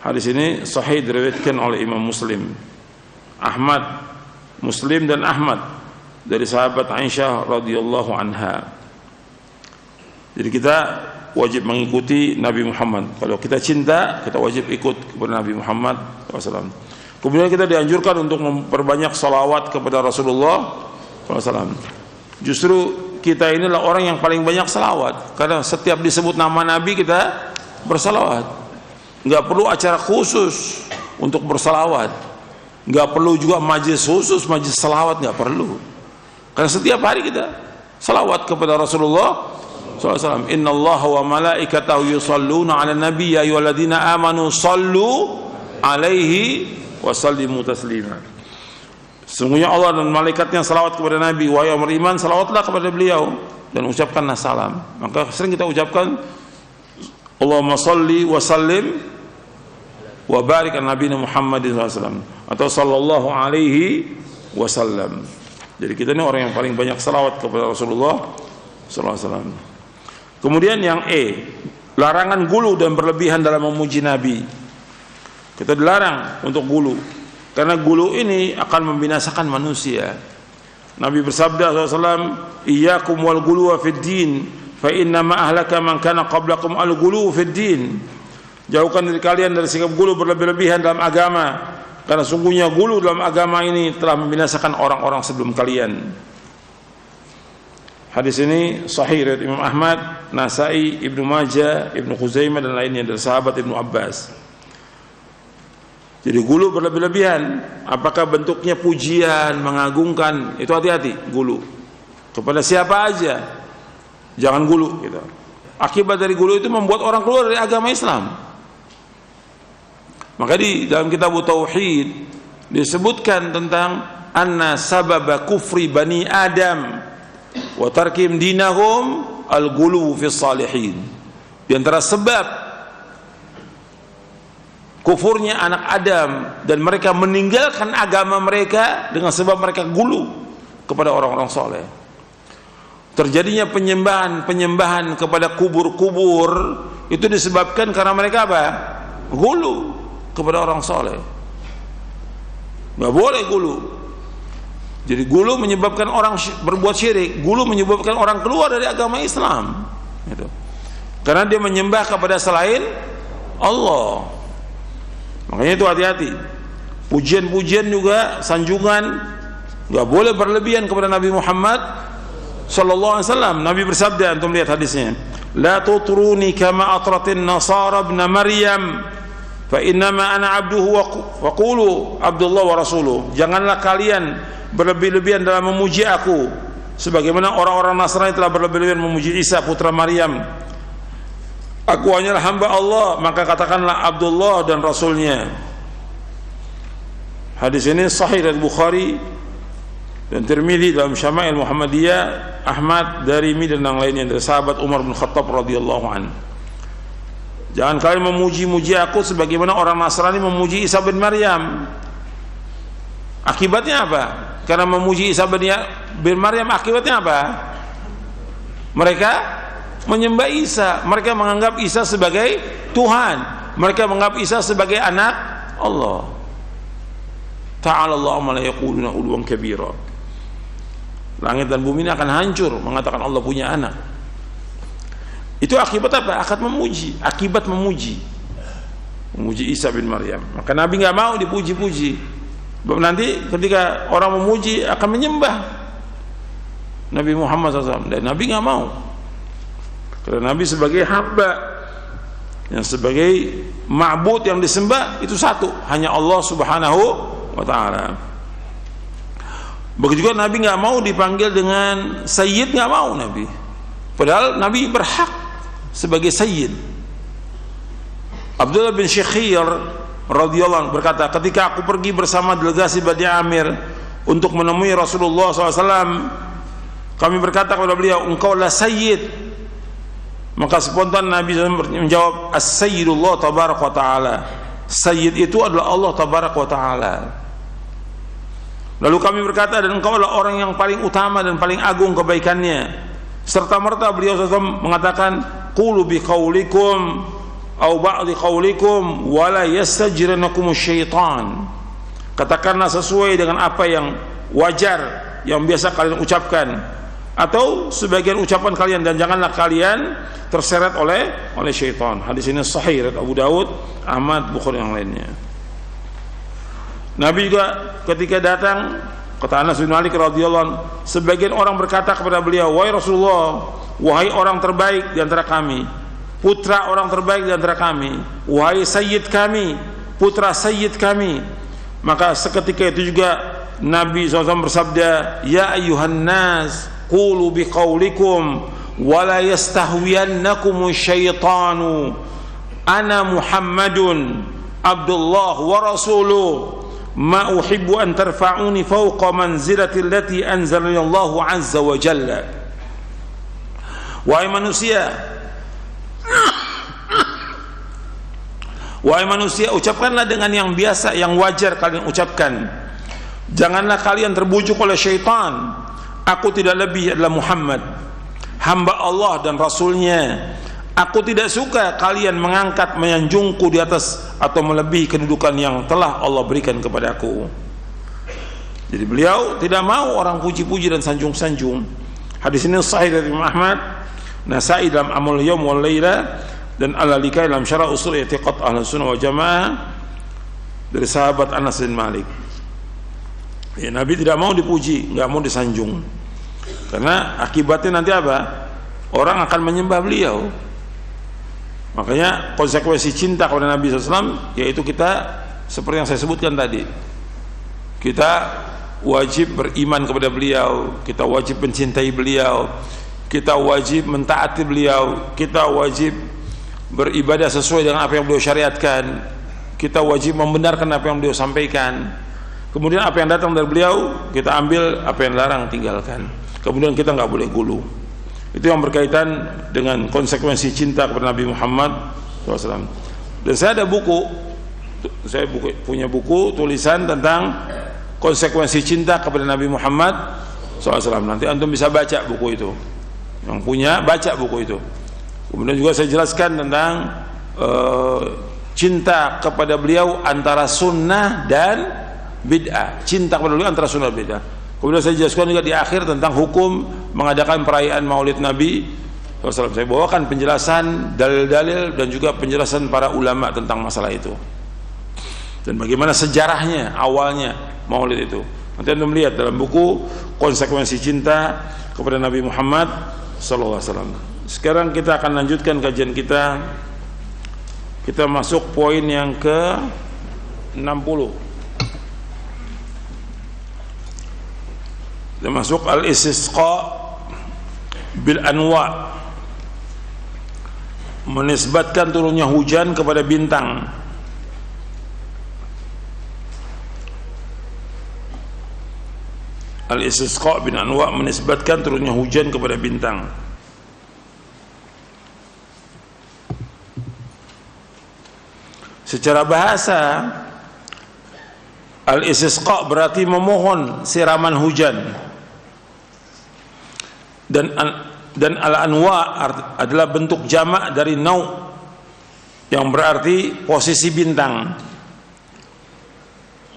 Hadis ini sahih diriwayatkan oleh Imam Muslim, Ahmad, Muslim dan Ahmad dari sahabat Aisyah radhiyallahu anha. Jadi kita wajib mengikuti Nabi Muhammad. Kalau kita cinta, kita wajib ikut kepada Nabi Muhammad SAW. Kemudian kita dianjurkan untuk memperbanyak salawat kepada Rasulullah SAW. Justru kita inilah orang yang paling banyak salawat, karena setiap disebut nama Nabi kita bersalawat. Nggak perlu acara khusus untuk bersalawat, nggak perlu juga majlis khusus, majlis salawat nggak perlu, karena setiap hari kita salawat kepada Rasulullah SAW. Inna Allah wa malaikatahu yusalluna ala nabi ya ayyuhalladzina amanu sallu alaihi wa sallimu taslima. Sesungguhnya Allah dan malaikatnya salawat kepada Nabi, wahai orang beriman salawatlah kepada beliau dan ucapkanlah salam. Maka sering kita ucapkan Allahumma salli wa sallim wa barik ala nabiyina Muhammadin SAW atau sallallahu alaihi wasallam. Jadi kita ini orang yang paling banyak salawat kepada Rasulullah SAW. Kemudian yang larangan gulu dan berlebihan dalam memuji Nabi. Kita dilarang untuk gulu, karena gulu ini akan membinasakan manusia. Nabi bersabda SAW, iyyakum wal guluwa fid din, fa inna ma ahlaka man kana qablakum al gulu fid din. Jauhkan diri kalian dari sikap gulu berlebih-lebihan dalam agama, karena sungguhnya gulu dalam agama ini telah membinasakan orang-orang sebelum kalian. Hadis ini sahih riwayat Imam Ahmad, Nasai, Ibnu Majah, Ibnu Khuzaimah dan lainnya dari sahabat Ibnu Abbas. Jadi gulu berlebih-lebihan, apakah bentuknya pujian, mengagungkan, itu hati-hati gulu. Kepada siapa aja jangan gulu gitu. Akibat dari gulu itu membuat orang keluar dari agama Islam. Maka di dalam kitab Tauhid disebutkan tentang anna sababa kufri bani Adam wa tarkim dinahum al-gulu fi salihin. Di antara sebab kufurnya anak Adam dan mereka meninggalkan agama mereka dengan sebab mereka gulu kepada orang-orang soleh. Terjadinya penyembahan kepada kubur-kubur itu disebabkan karena mereka apa? Gulu kepada orang soleh. Nggak boleh gulu. Jadi gulu menyebabkan orang berbuat syirik, gulu menyebabkan orang keluar dari agama Islam. Gitu. Karena dia menyembah kepada selain Allah. Makanya itu hati-hati. Pujian-pujian juga, sanjungan, nggak boleh berlebihan kepada Nabi Muhammad sallallahu alaihi wasallam. Nabi bersabda, antum lihat hadisnya, la tutruni kama atratin nasara ibn Maryam. Fa innama ana abduhu wa qulu abdullah wa rasuluh. Janganlah kalian berlebih-lebihan dalam memuji aku sebagaimana orang-orang Nasrani telah berlebih-lebihan memuji Isa putra Maryam. Aku hanyalah hamba Allah, maka katakanlah Abdullah dan Rasulnya. Hadis ini sahih dari Bukhari dan Tirmidzi dalam Syama'il Muhammadiyah, Ahmad, Darimi dan yang lainnya dari sahabat Umar bin Khattab radhiyallahu anhu. Jangan kalian memuji-muji aku sebagaimana orang Nasrani memuji Isa bin Maryam. Akibatnya apa? Karena memuji Isa bin Maryam akibatnya apa? Mereka menyembah Isa. Mereka menganggap Isa sebagai Tuhan. Mereka menganggap Isa sebagai anak Allah. Ta'ala Allahu amma la yaquluna uluwan kabira. Langit dan bumi ini akan hancur mengatakan Allah punya anak. Itu akibat apa? Akibat memuji Isa bin Maryam. Maka Nabi nggak mau dipuji-puji. Nanti ketika orang memuji akan menyembah Nabi Muhammad SAW. Dan Nabi nggak mau. Karena Nabi sebagai hamba, yang sebagai ma'bud yang disembah itu satu, hanya Allah Subhanahu wa Ta'ala. Begitu juga Nabi nggak mau dipanggil dengan Sayyid, nggak mau Nabi. Padahal Nabi berhak sebagai sayyid. Abdullah bin Syekhir radhiyallahu anhu berkata, ketika aku pergi bersama delegasi Bani Amir untuk menemui Rasulullah SAW, kami berkata kepada beliau, engkau lah sayyid. Maka spontan Nabi SAW menjawab, as-sayyidullah tabaraka wa ta'ala. Sayyid itu adalah Allah tabaraka wa ta'ala. Lalu kami berkata, dan engkau adalah orang yang paling utama dan paling agung kebaikannya. Serta merta beliau SAW mengatakan, qulu bi qaulikum au ba'di qaulikum wa la yastajiranakum syaitan. Katakanlah sesuai dengan apa yang wajar, yang biasa kalian ucapkan, atau sebagian ucapan kalian, dan janganlah kalian terseret oleh syaitan. Hadis ini sahih riwayat Abu Daud, Ahmad, Bukhari yang lainnya. Nabi juga ketika datang, kata Anas bin Malik radhiyallahu anhu, sebagian orang berkata kepada beliau, wahai Rasulullah, wahai orang terbaik di antara kami, putra orang terbaik di antara kami, wahai sayyid kami, putra sayyid kami. Maka seketika itu juga Nabi SAW bersabda, ya ayyuhan nas qulu biqaulikum wa la yastahwiyannakum syaitanu ana Muhammadun Abdullah wa rasuluh ma uhibbu an tarfa'uni fawqa manzilati allati anzalani Allah azza wa jalla. Wahai manusia, ucapkanlah dengan yang biasa, yang wajar kalian ucapkan. Janganlah kalian terbujuk oleh syaitan. Aku tidak lebih adalah Muhammad, hamba Allah dan Rasulnya. Aku tidak suka kalian mengangkat, menyanjungku di atas atau melebihi kedudukan yang telah Allah berikan kepadaku. Jadi beliau tidak mau orang puji-puji dan sanjung-sanjung. Hadis ini sahih dari Imam Ahmad, Nasa'i dalam Amal Yawm wal Laila, dan Al-Lalikai dalam Syarah Usul I'tiqad Ahlussunnah wal Jamaah dari sahabat Anas bin Malik. Ya, Nabi tidak mau dipuji, nggak mau disanjung. Karena akibatnya nanti apa? Orang akan menyembah beliau. Makanya konsekuensi cinta kepada Nabi SAW yaitu kita seperti yang saya sebutkan tadi, kita wajib beriman kepada beliau, kita wajib mencintai beliau, kita wajib mentaati beliau, kita wajib beribadah sesuai dengan apa yang beliau syariatkan, kita wajib membenarkan apa yang beliau sampaikan. Kemudian apa yang datang dari beliau kita ambil, apa yang larang tinggalkan. Kemudian kita nggak boleh gulu. Itu yang berkaitan dengan konsekuensi cinta kepada Nabi Muhammad SAW. Dan saya ada buku, punya buku tulisan tentang konsekuensi cinta kepada Nabi Muhammad SAW. Nanti antum bisa baca buku itu. Yang punya baca buku itu. Kemudian juga saya jelaskan tentang cinta kepada beliau antara sunnah dan bid'ah. Cinta kepada beliau antara sunnah dan bid'ah. Kemudian saya jelaskan juga di akhir tentang hukum mengadakan perayaan Maulid Nabi SAW. Saya bawakan penjelasan, dalil-dalil, dan juga penjelasan para ulama tentang masalah itu. Dan bagaimana sejarahnya, awalnya Maulid itu. Nanti Anda melihat dalam buku Konsekuensi Cinta kepada Nabi Muhammad SAW. Sekarang kita akan lanjutkan kajian kita Kita masuk poin yang ke-60. Kita masuk al-istisqa bil anwa, menisbatkan turunnya hujan kepada bintang. Al-istisqa bil anwa, menisbatkan turunnya hujan kepada bintang. Secara bahasa, al-istisqa berarti memohon siraman hujan. Dan al-anwa adalah bentuk jamak dari nau, yang berarti posisi bintang.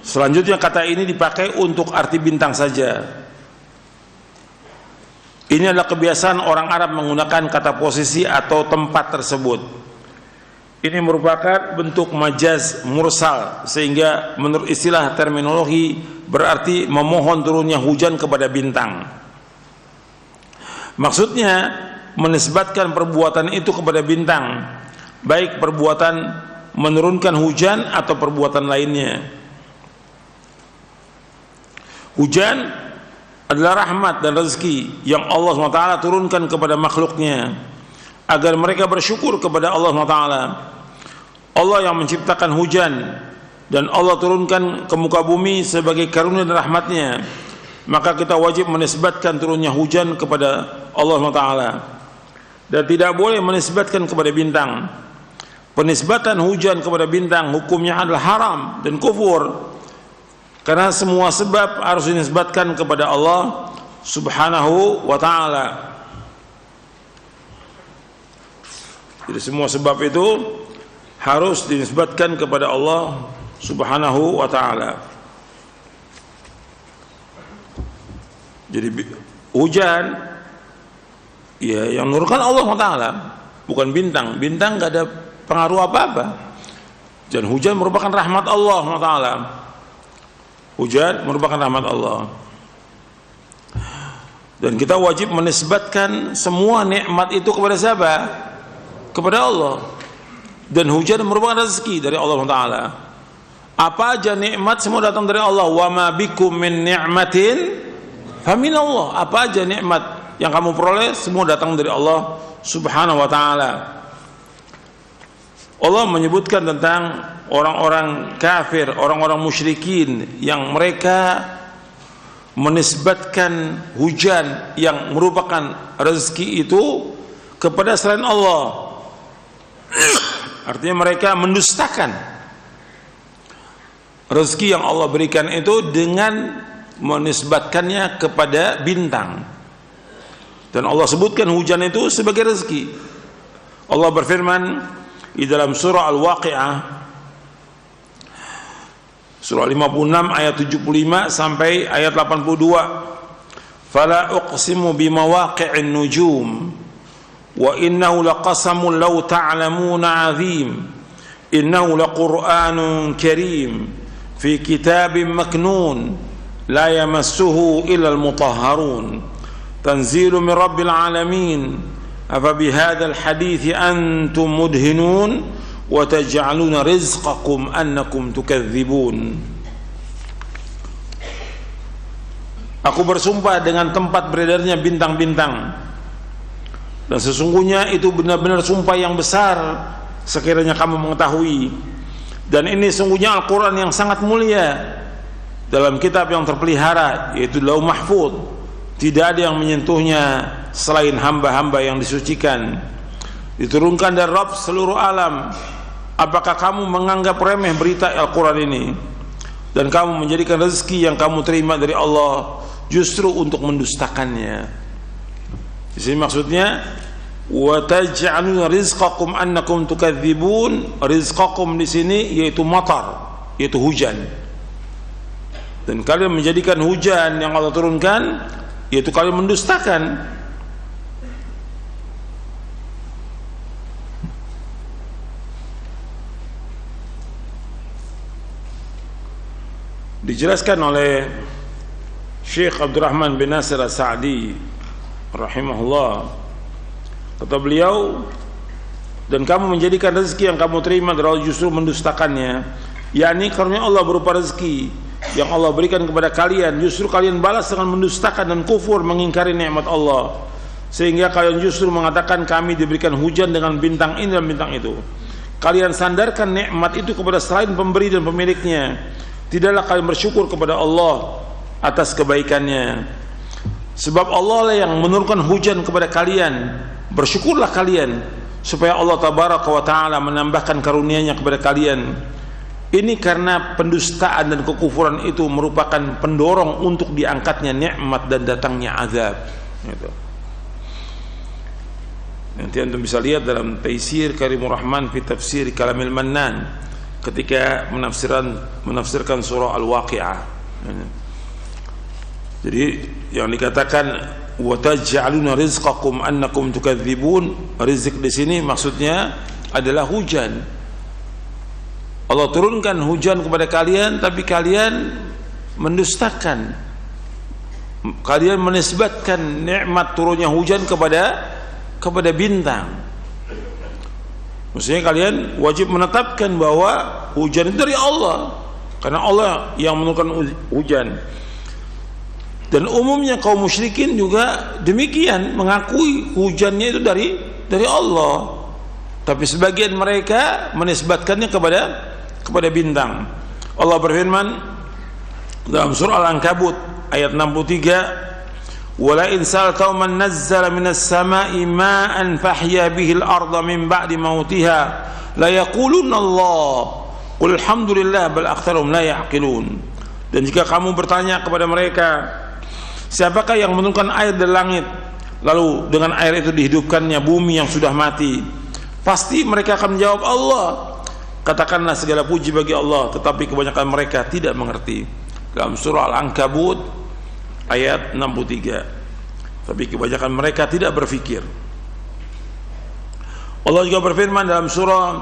Selanjutnya kata ini dipakai untuk arti bintang saja. Ini adalah kebiasaan orang Arab menggunakan kata posisi atau tempat tersebut. Ini merupakan bentuk majaz mursal, sehingga menurut istilah terminologi berarti memohon turunnya hujan kepada bintang. Maksudnya menisbatkan perbuatan itu kepada bintang, baik perbuatan menurunkan hujan atau perbuatan lainnya. Hujan adalah rahmat dan rezeki yang Allah SWT turunkan kepada makhluknya agar mereka bersyukur kepada Allah SWT. Allah yang menciptakan hujan dan Allah turunkan ke muka bumi sebagai karunia dan rahmatnya, maka kita wajib menisbatkan turunnya hujan kepada Allah SWT, dan tidak boleh menisbatkan kepada bintang. Penisbatan hujan kepada bintang hukumnya adalah haram dan kufur, karena semua sebab harus dinisbatkan kepada Allah Subhanahu wa ta'ala. Jadi semua sebab itu harus dinisbatkan kepada Allah Subhanahu wa ta'ala. Jadi hujan ya yang menurunkan Allah SWT, bukan bintang. Bintang gak ada pengaruh apa-apa. Dan hujan merupakan rahmat Allah SWT. Hujan merupakan rahmat Allah. Dan kita wajib menisbatkan semua nikmat itu kepada siapa? Kepada Allah. Dan hujan merupakan rezeki dari Allah SWT. Apa aja nikmat semua datang dari Allah. Wa ma bikum min ni'matin famin Allah. Apa aja nikmat yang kamu peroleh semua datang dari Allah Subhanahu wa ta'ala. Allah menyebutkan tentang orang-orang kafir, orang-orang musyrikin yang mereka menisbatkan hujan yang merupakan rezeki itu kepada selain Allah. Artinya mereka mendustakan rezeki yang Allah berikan itu dengan menisbatkannya kepada bintang. Dan Allah sebutkan hujan itu sebagai rezeki. Allah berfirman di dalam surah Al-Waqi'ah, surah 56 ayat 75 sampai ayat 82. Fala uqsimu bimawaqi'in nujum wa innahu laqasamun law ta'lamuna 'azim innahu laqur'anun karim fi kitabin maknun la yamassuhu illa al-mutahharun tanzilu min rabbil alamin afa bihadzal hadithi antum mudhinun wa taj'aluna rizqakum annakum tukadzibun. Aku bersumpah dengan tempat beredarnya bintang-bintang, dan sesungguhnya itu benar-benar sumpah yang besar sekiranya kamu mengetahui. Dan ini sungguhnya Al-Quran yang sangat mulia dalam kitab yang terpelihara, yaitu Lauh Mahfuz. Tidak ada yang menyentuhnya selain hamba-hamba yang disucikan. Diturunkan dari Rabb seluruh alam. Apakah kamu menganggap remeh berita Al-Quran ini, dan kamu menjadikan rezeki yang kamu terima dari Allah justru untuk mendustakannya? Di sini maksudnya wa taj'aluna rizqakum annakum tukadzibun. Rizqakum di sini yaitu matar, yaitu hujan. Dan kalian menjadikan hujan yang Allah turunkan yaitu kalian mendustakan. Dijelaskan oleh Syekh Abdurrahman bin Nasir As-Sa'di rahimahullah, kata beliau, dan kamu menjadikan rezeki yang kamu terima dari Allah justru mendustakannya, yakni karunia Allah berupa rezeki yang Allah berikan kepada kalian, justru kalian balas dengan mendustakan dan kufur, mengingkari nikmat Allah, sehingga kalian justru mengatakan kami diberikan hujan dengan bintang ini dan bintang itu. Kalian sandarkan nikmat itu kepada selain pemberi dan pemiliknya. Tidaklah kalian bersyukur kepada Allah atas kebaikannya. Sebab Allah lah yang menurunkan hujan kepada kalian. Bersyukurlah kalian supaya Allah tabaraka wa ta'ala menambahkan karunia-Nya kepada kalian. Ini karena pendustaan dan kekufuran itu merupakan pendorong untuk diangkatnya nikmat dan datangnya azab. Gitu. Nanti antum bisa lihat dalam Taisir Karimur Rahman fi Tafsir Kalamil Mannan ketika menafsirkan surah Al-Waqi'ah. Jadi yang dikatakan wa taj'aluna rizqakum annakum tukadzibun, rizq di sini maksudnya adalah hujan. Allah turunkan hujan kepada kalian tapi kalian mendustakan. Kalian menisbatkan nikmat turunnya hujan kepada bintang. Maksudnya kalian wajib menetapkan bahwa hujan itu dari Allah, karena Allah yang menurunkan hujan. Dan umumnya kaum musyrikin juga demikian, mengakui hujannya itu dari Allah. Tapi sebagian mereka menisbatkannya kepada bintang. Allah berfirman dalam surah Al-Ankabut ayat 63, "Wala in sa'alta man nazzala minas sama'i ma'an fahya bihil arda min ba'di mautiha la yaqulunna Allah qul alhamdulillah bal aktsaruhum la ya'qilun." Dan jika kamu bertanya kepada mereka, siapakah yang menurunkan air dari langit lalu dengan air itu dihidupkannya bumi yang sudah mati, pasti mereka akan menjawab Allah. Katakanlah segala puji bagi Allah, tetapi kebanyakan mereka tidak mengerti. Dalam surah Al-Ankabut ayat 63. Tapi kebanyakan mereka tidak berfikir. Allah juga berfirman dalam surah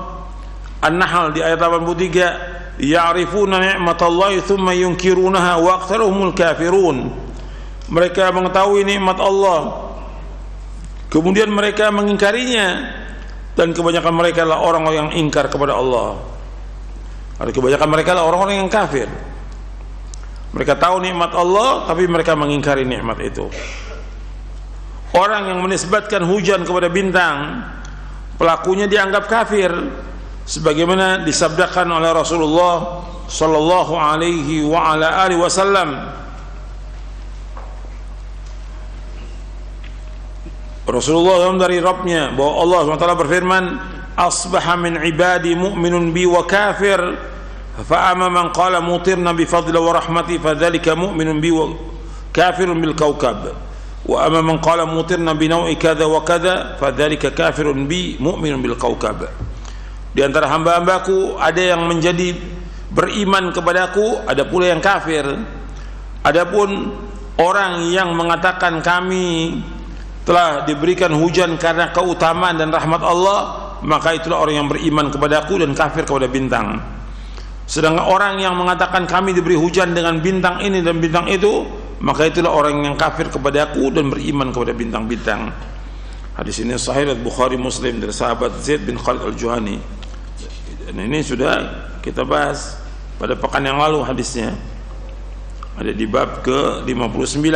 An-Nahl di ayat 83, "Ya'rifuna ni'matallahi tsumma yunkirunaha wa aktsaruhumul kafirun." Mereka mengetahui nikmat Allah, kemudian mereka mengingkarinya, dan kebanyakan mereka adalah orang-orang yang ingkar kepada Allah. Kebanyakan mereka adalah orang-orang yang kafir. Mereka tahu nikmat Allah tapi mereka mengingkari nikmat itu. Orang yang menisbatkan hujan kepada bintang, pelakunya dianggap kafir, sebagaimana disabdakan oleh Rasulullah sallallahu alaihi wa ala alihi wasallam. Rasulullah dari Rabbnya bahwa Allah SWT berfirman, "Asbaha min ibadi mu'minun bi wa kafir, fa amma man qala mutirna bi fadli wa rahmati fadzalika mu'minun bi wa kafirun bil kawkab, wa amma man qala mutirna bi naw'i kadza wa kadza fadzalika kafirun bi mu'minun bil kawkab." Di antara hamba-hambaku ada yang menjadi beriman kepadaku, ada pula yang kafir. Adapun orang yang mengatakan kami telah diberikan hujan karena keutamaan dan rahmat Allah, maka itulah orang yang beriman kepadaku dan kafir kepada bintang. Sedangkan orang yang mengatakan kami diberi hujan dengan bintang ini dan bintang itu, maka itulah orang yang kafir kepadaku dan beriman kepada bintang-bintang. Hadis ini sahih riwayat Bukhari Muslim dari sahabat Zaid bin Khalid Al-Juhani. Dan ini sudah kita bahas pada pekan yang lalu hadisnya. Ada di bab ke-59.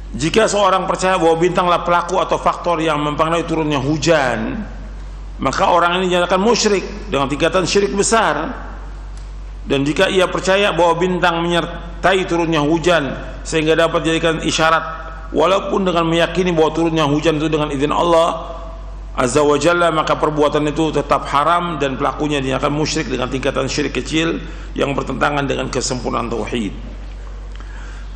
Jika seorang percaya bahwa bintanglah pelaku atau faktor yang mempengaruhi turunnya hujan, maka orang ini dinyatakan musyrik dengan tingkatan syirik besar. Dan jika ia percaya bahwa bintang menyertai turunnya hujan sehingga dapat dijadikan isyarat, walaupun dengan meyakini bahwa turunnya hujan itu dengan izin Allah Azza wa Jalla, maka perbuatan itu tetap haram dan pelakunya dinyatakan musyrik dengan tingkatan syirik kecil yang bertentangan dengan kesempurnaan tauhid.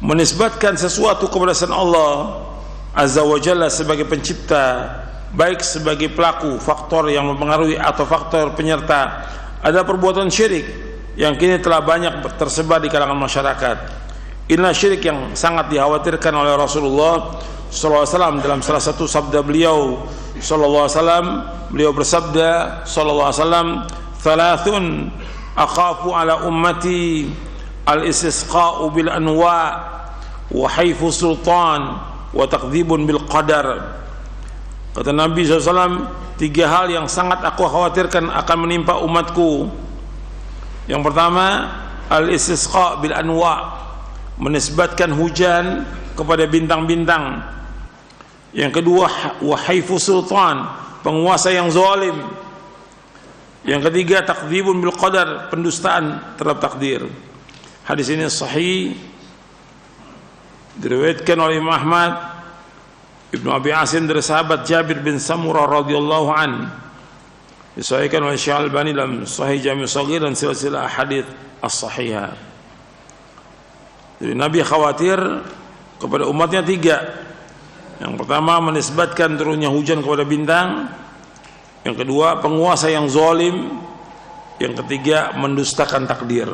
Menisbatkan sesuatu kepada selain Allah Azza wa Jalla sebagai pencipta, baik sebagai pelaku, faktor yang mempengaruhi atau faktor penyerta, ada perbuatan syirik yang kini telah banyak tersebar di kalangan masyarakat. Inilah syirik yang sangat dikhawatirkan oleh Rasulullah SAW dalam salah satu sabda beliau SAW. Beliau bersabda SAW, "Thalathun akhafu ala ummati al-istisqa'u bil anwa' wa haifu sultan wa takdzibun bil qadar. Kata Nabi SAW, 3 hal yang sangat aku khawatirkan akan menimpa umatku. Yang pertama, al-istisqa bil anwa, menisbatkan hujan kepada bintang-bintang. Yang kedua, wa haifu sultan, penguasa yang zalim. Yang ketiga, takdzibun bil qadar, pendustaan terhadap takdir. Hadis ini sahih, diriwayatkan oleh Imam Ahmad, Ibnu Abi Asim dari sahabat Jabir bin Samurah radhiyallahu an, disahihkan oleh Syekh Al-Albani dalam Sahih Jami' Shaghir dan silsilah hadits as-sahihah. Jadi Nabi khawatir kepada umatnya 3. Yang pertama, menisbatkan turunnya hujan kepada bintang. Yang kedua, penguasa yang zalim. Yang ketiga, mendustakan takdir.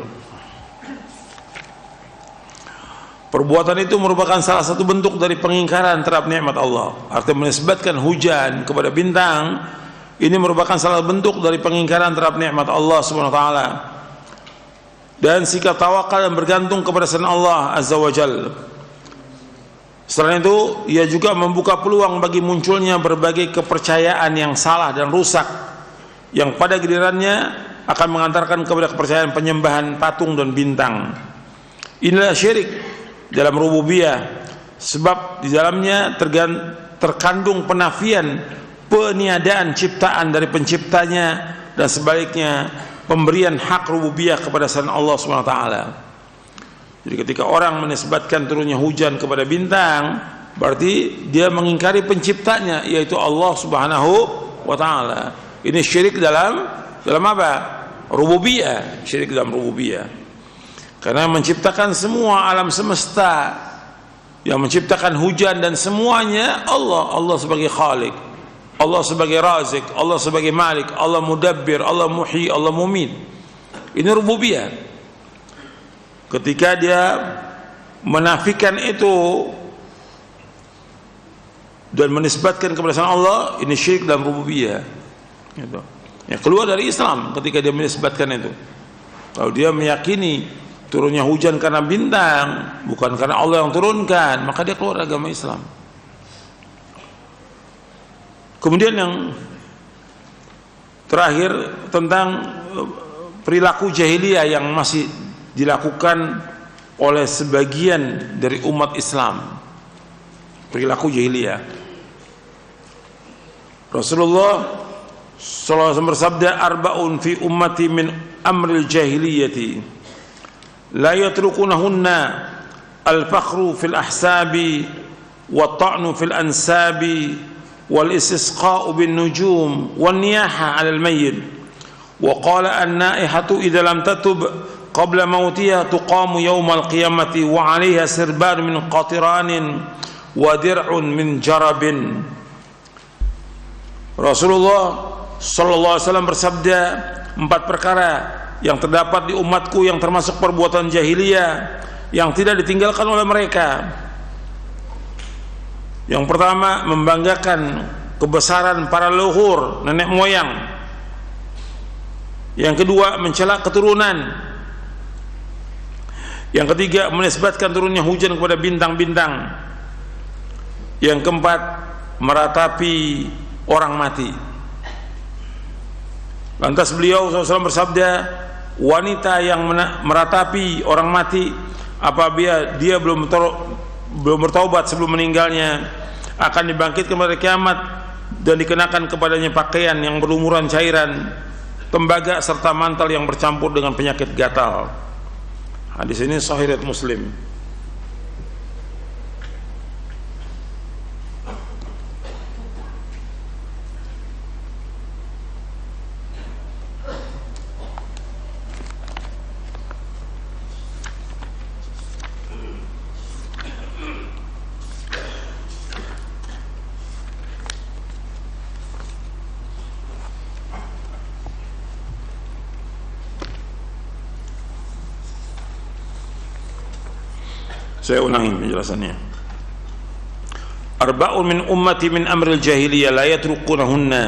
Perbuatan itu merupakan salah satu bentuk dari pengingkaran terhadap nikmat Allah. Artinya menisbatkan hujan kepada bintang, ini merupakan salah bentuk dari pengingkaran terhadap nikmat Allah Subhanahu wa taala. Dan sikap tawakal dan bergantung kepada selain Allah Azza wa Jalla. Selain itu, ia juga membuka peluang bagi munculnya berbagai kepercayaan yang salah dan rusak, yang pada gilirannya akan mengantarkan kepada kepercayaan penyembahan patung dan bintang. Inilah syirik dalam rububiyah, sebab di dalamnya terkandung penafian peniadaan ciptaan dari penciptanya, dan sebaliknya pemberian hak rububiyah kepada selain Allah Subhanahu wa taala. Jadi ketika orang menisbatkan turunnya hujan kepada bintang, berarti dia mengingkari penciptanya, yaitu Allah Subhanahu wa taala. Ini syirik dalam apa? Rububiyah, syirik dalam rububiyah. Karena menciptakan semua alam semesta, yang menciptakan hujan dan semuanya Allah sebagai Khalik, Allah sebagai Razik, Allah sebagai Malik, Allah Mudabbir, Allah Muhyi, Allah Mumit. Ini rububiyah. Ketika dia menafikan itu dan menisbatkan kepada selain Allah, ini syirik dalam rububiyah. Gitu. Ya, keluar dari Islam ketika dia menisbatkan itu. Kalau dia meyakini turunnya hujan karena bintang, bukan karena Allah yang turunkan, maka dia keluar dari agama Islam. Kemudian yang terakhir tentang perilaku jahiliyah yang masih dilakukan oleh sebagian dari umat Islam. Perilaku jahiliyah. Rasulullah SAW bersabda, arba'un fi ummati min amril jahiliyati la yatrukunahunna al-fakhru fil ahsabi wa ta'nu fil ansabi wal istisqa'u bin nujum wan niyaha 'alal mayyit wa qala an-naihatu idza lam tatub qabla mautiha tuqamu yawmal qiyamati wa 'alaiha sirban min qatiranin wa dir'un min jarabin. Rasulullah sallallahu alaihi wasallam bersabda, 4 perkara yang terdapat di umatku yang termasuk perbuatan jahiliyah yang tidak ditinggalkan oleh mereka. Yang pertama, membanggakan kebesaran para leluhur, nenek moyang. Yang kedua, mencela keturunan. Yang ketiga, menisbatkan turunnya hujan kepada bintang-bintang. Yang keempat, meratapi orang mati. Lantas beliau SAW bersabda, wanita yang meratapi orang mati apabila dia belum bertaubat sebelum meninggalnya akan dibangkitkan pada kiamat dan dikenakan kepadanya pakaian yang berlumuran cairan, tembaga serta mantel yang bercampur dengan penyakit gatal. Hadis ini sahih riwayat Muslim. Saya ulangi penjelasannya. Arba'un min ummati min amril jahiliyah la yatrukunahunna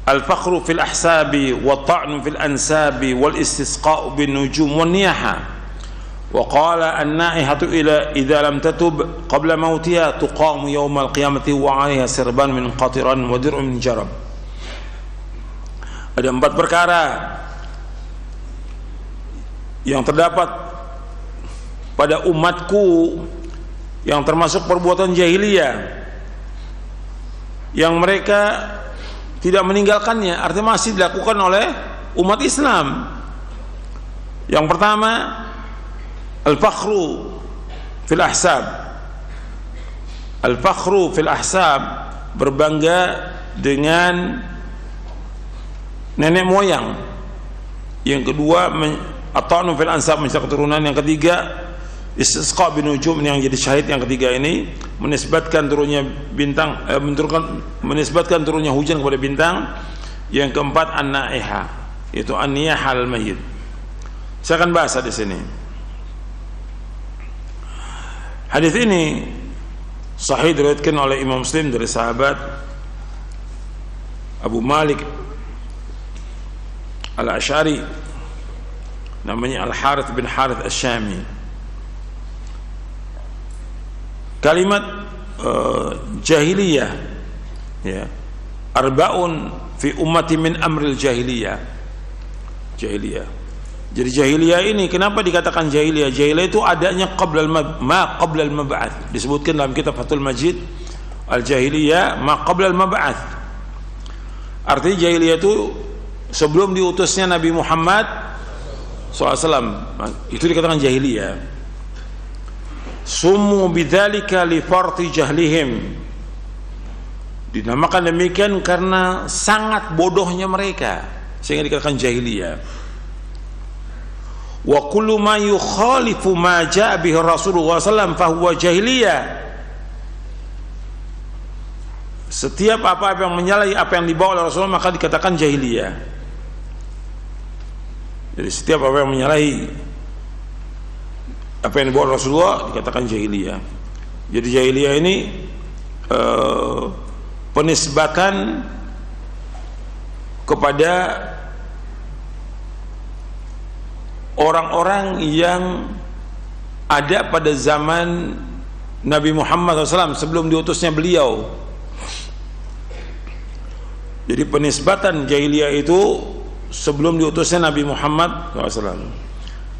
al-fakhru fil ahsabi wa ta'nu fil ansabi wal istisqa'u bin nujum wan niyaha Wa qala an-naihatu ila idza lam tatub qabla mautiha tuqamu yaumal qiyamati wa 'alaiha sirban min qatiran wa dir'un min jarab. Ada 4 perkara yang terdapat pada umatku yang termasuk perbuatan jahiliyah yang mereka tidak meninggalkannya, artinya masih dilakukan oleh umat Islam. Yang pertama, al-fakhru fil ahsab. Al-fakhru fil ahsab, berbangga dengan nenek moyang. Yang kedua, at-ta'nu fil ansab, mencari keturunan. Yang ketiga, istisqa bin nujum, yang jadi syahid. Yang ketiga ini menisbatkan turunnya bintang, menisbatkan turunnya hujan kepada bintang. Yang keempat, an-naiha, yaitu an-niyahal mayyit. Saya akan bahas di sini. Hadis ini sahih diriwayatkan oleh Imam Muslim dari sahabat Abu Malik Al-Asy'ari, namanya Al-Harith bin Harith Asy-Syami. Kalimat jahiliyah, ya, arbaun fi ummati min amril jahiliyah. Jahiliyah. Jadi jahiliyah ini kenapa dikatakan jahiliyah? Jahiliyah itu adanya qabla al-mab'ats. Disebutkan dalam kitab Fathul Majid, al-jahiliyah ma qabla al-mab'ats. Artinya jahiliyah itu sebelum diutusnya Nabi Muhammad SAW. Itu dikatakan jahiliyah. Summu bidzalika li farti jahlihim. Dinamakan demikian karena sangat bodohnya mereka, sehingga dikatakan jahiliyah. Wa kullu ma yukhalifu ma jaa bihi Rasulullah sallallahu fa huwa jahiliyah. Setiap apa yang menyalahi apa yang dibawa oleh Rasulullah maka dikatakan jahiliyah. Jadi setiap apa yang menyalahi apa yang dibawa oleh Rasulullah dikatakan jahiliyah. Jadi jahiliyah ini penisbatan kepada orang-orang yang ada pada zaman Nabi Muhammad SAW sebelum diutusnya beliau. Jadi penisbatan jahiliyah itu sebelum diutusnya Nabi Muhammad SAW.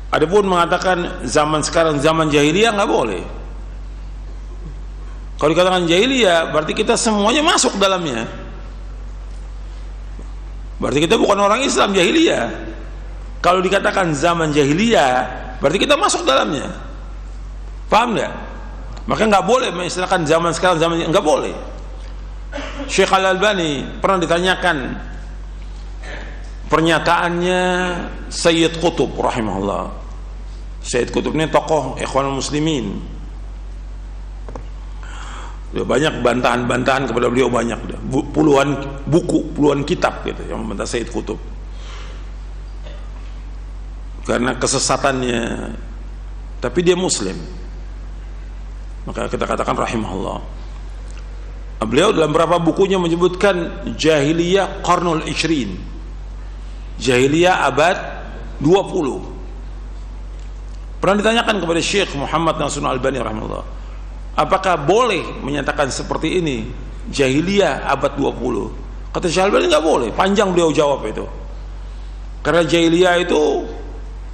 Adapun mengatakan zaman sekarang zaman jahiliyah nggak boleh. Kalau dikatakan jahiliyah berarti kita semuanya masuk dalamnya. Berarti kita bukan orang Islam jahiliyah. Kalau dikatakan zaman jahiliyah berarti kita masuk dalamnya. Paham nggak? Maka nggak boleh mengistilahkan zaman sekarang zaman nggak boleh. Syekh Al-Albani pernah ditanyakan pernyataannya Sayyid Qutb rahimahullah. Sayyid Qutb ini tokoh Ikhwanul Muslimin. Banyak bantahan-bantahan kepada beliau, banyak, puluhan buku, puluhan kitab gitu yang membantah Sayyid Qutb karena kesesatannya. Tapi dia Muslim, maka kita katakan rahimahullah. Beliau dalam beberapa bukunya menyebutkan jahiliyah qarnul 20, jahiliyah abad 20. Pernah ditanyakan kepada Syekh Muhammad Nasrul Albani rahimahullah, apakah boleh menyatakan seperti ini jahiliyah abad 20? Kata Syekh Albani nggak boleh. Panjang beliau jawab itu, karena jahiliyah itu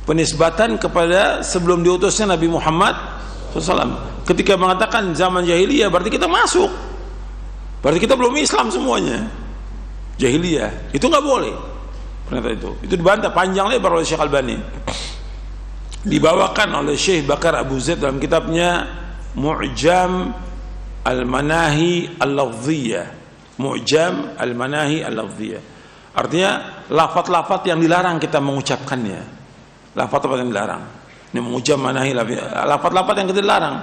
penisbatan kepada sebelum diutusnya Nabi Muhammad SAW. Ketika mengatakan zaman jahiliyah berarti kita masuk, berarti kita belum Islam semuanya. Jahiliyah itu nggak boleh. Ternyata itu dibantah panjang lebar oleh Syekh Albani, dibawakan oleh Syekh Bakar Abu Zaid dalam kitabnya Mu'jam Al-Manahi Al-Lafziyah. Mu'jam Al-Manahi Al-Lafziyah artinya lafaz-lafaz yang dilarang kita mengucapkannya. Lafaz-lafaz yang dilarang. Ini Mu'jam Manahi lafaz-lafaz yang kita dilarang.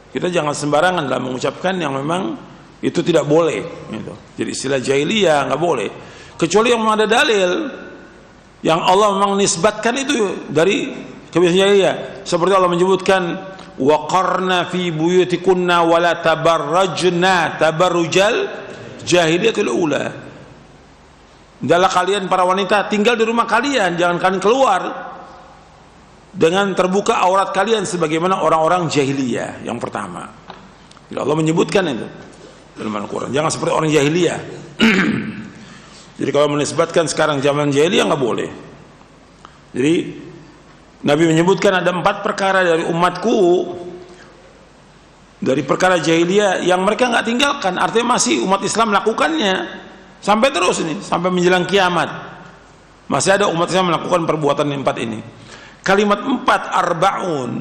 Kita jangan sembarangan dalam mengucapkan yang memang itu tidak boleh gitu. Jadi istilah jahiliyah nggak boleh, kecuali yang ada dalil yang Allah memang nisbatkan itu dari kebiasaan jahiliyah. Seperti Allah menyebutkan waqarna fi buyutikunna wala tabarrajna tabarrujal jahiliyatul ula. Adalah kalian para wanita tinggal di rumah kalian, jangan kalian keluar dengan terbuka aurat kalian sebagaimana orang-orang jahiliyah. Yang pertama, Allah menyebutkan itu dalam Al-Quran, jangan seperti orang jahiliyah. Jadi kalau menisbatkan sekarang zaman jahiliyah nggak boleh. Jadi Nabi menyebutkan ada 4 perkara dari umatku, dari perkara jahiliyah yang mereka nggak tinggalkan, artinya masih umat Islam melakukannya sampai terus ini, sampai menjelang kiamat masih ada umat Islam melakukan perbuatan 4 ini. Kalimat 4 arba'un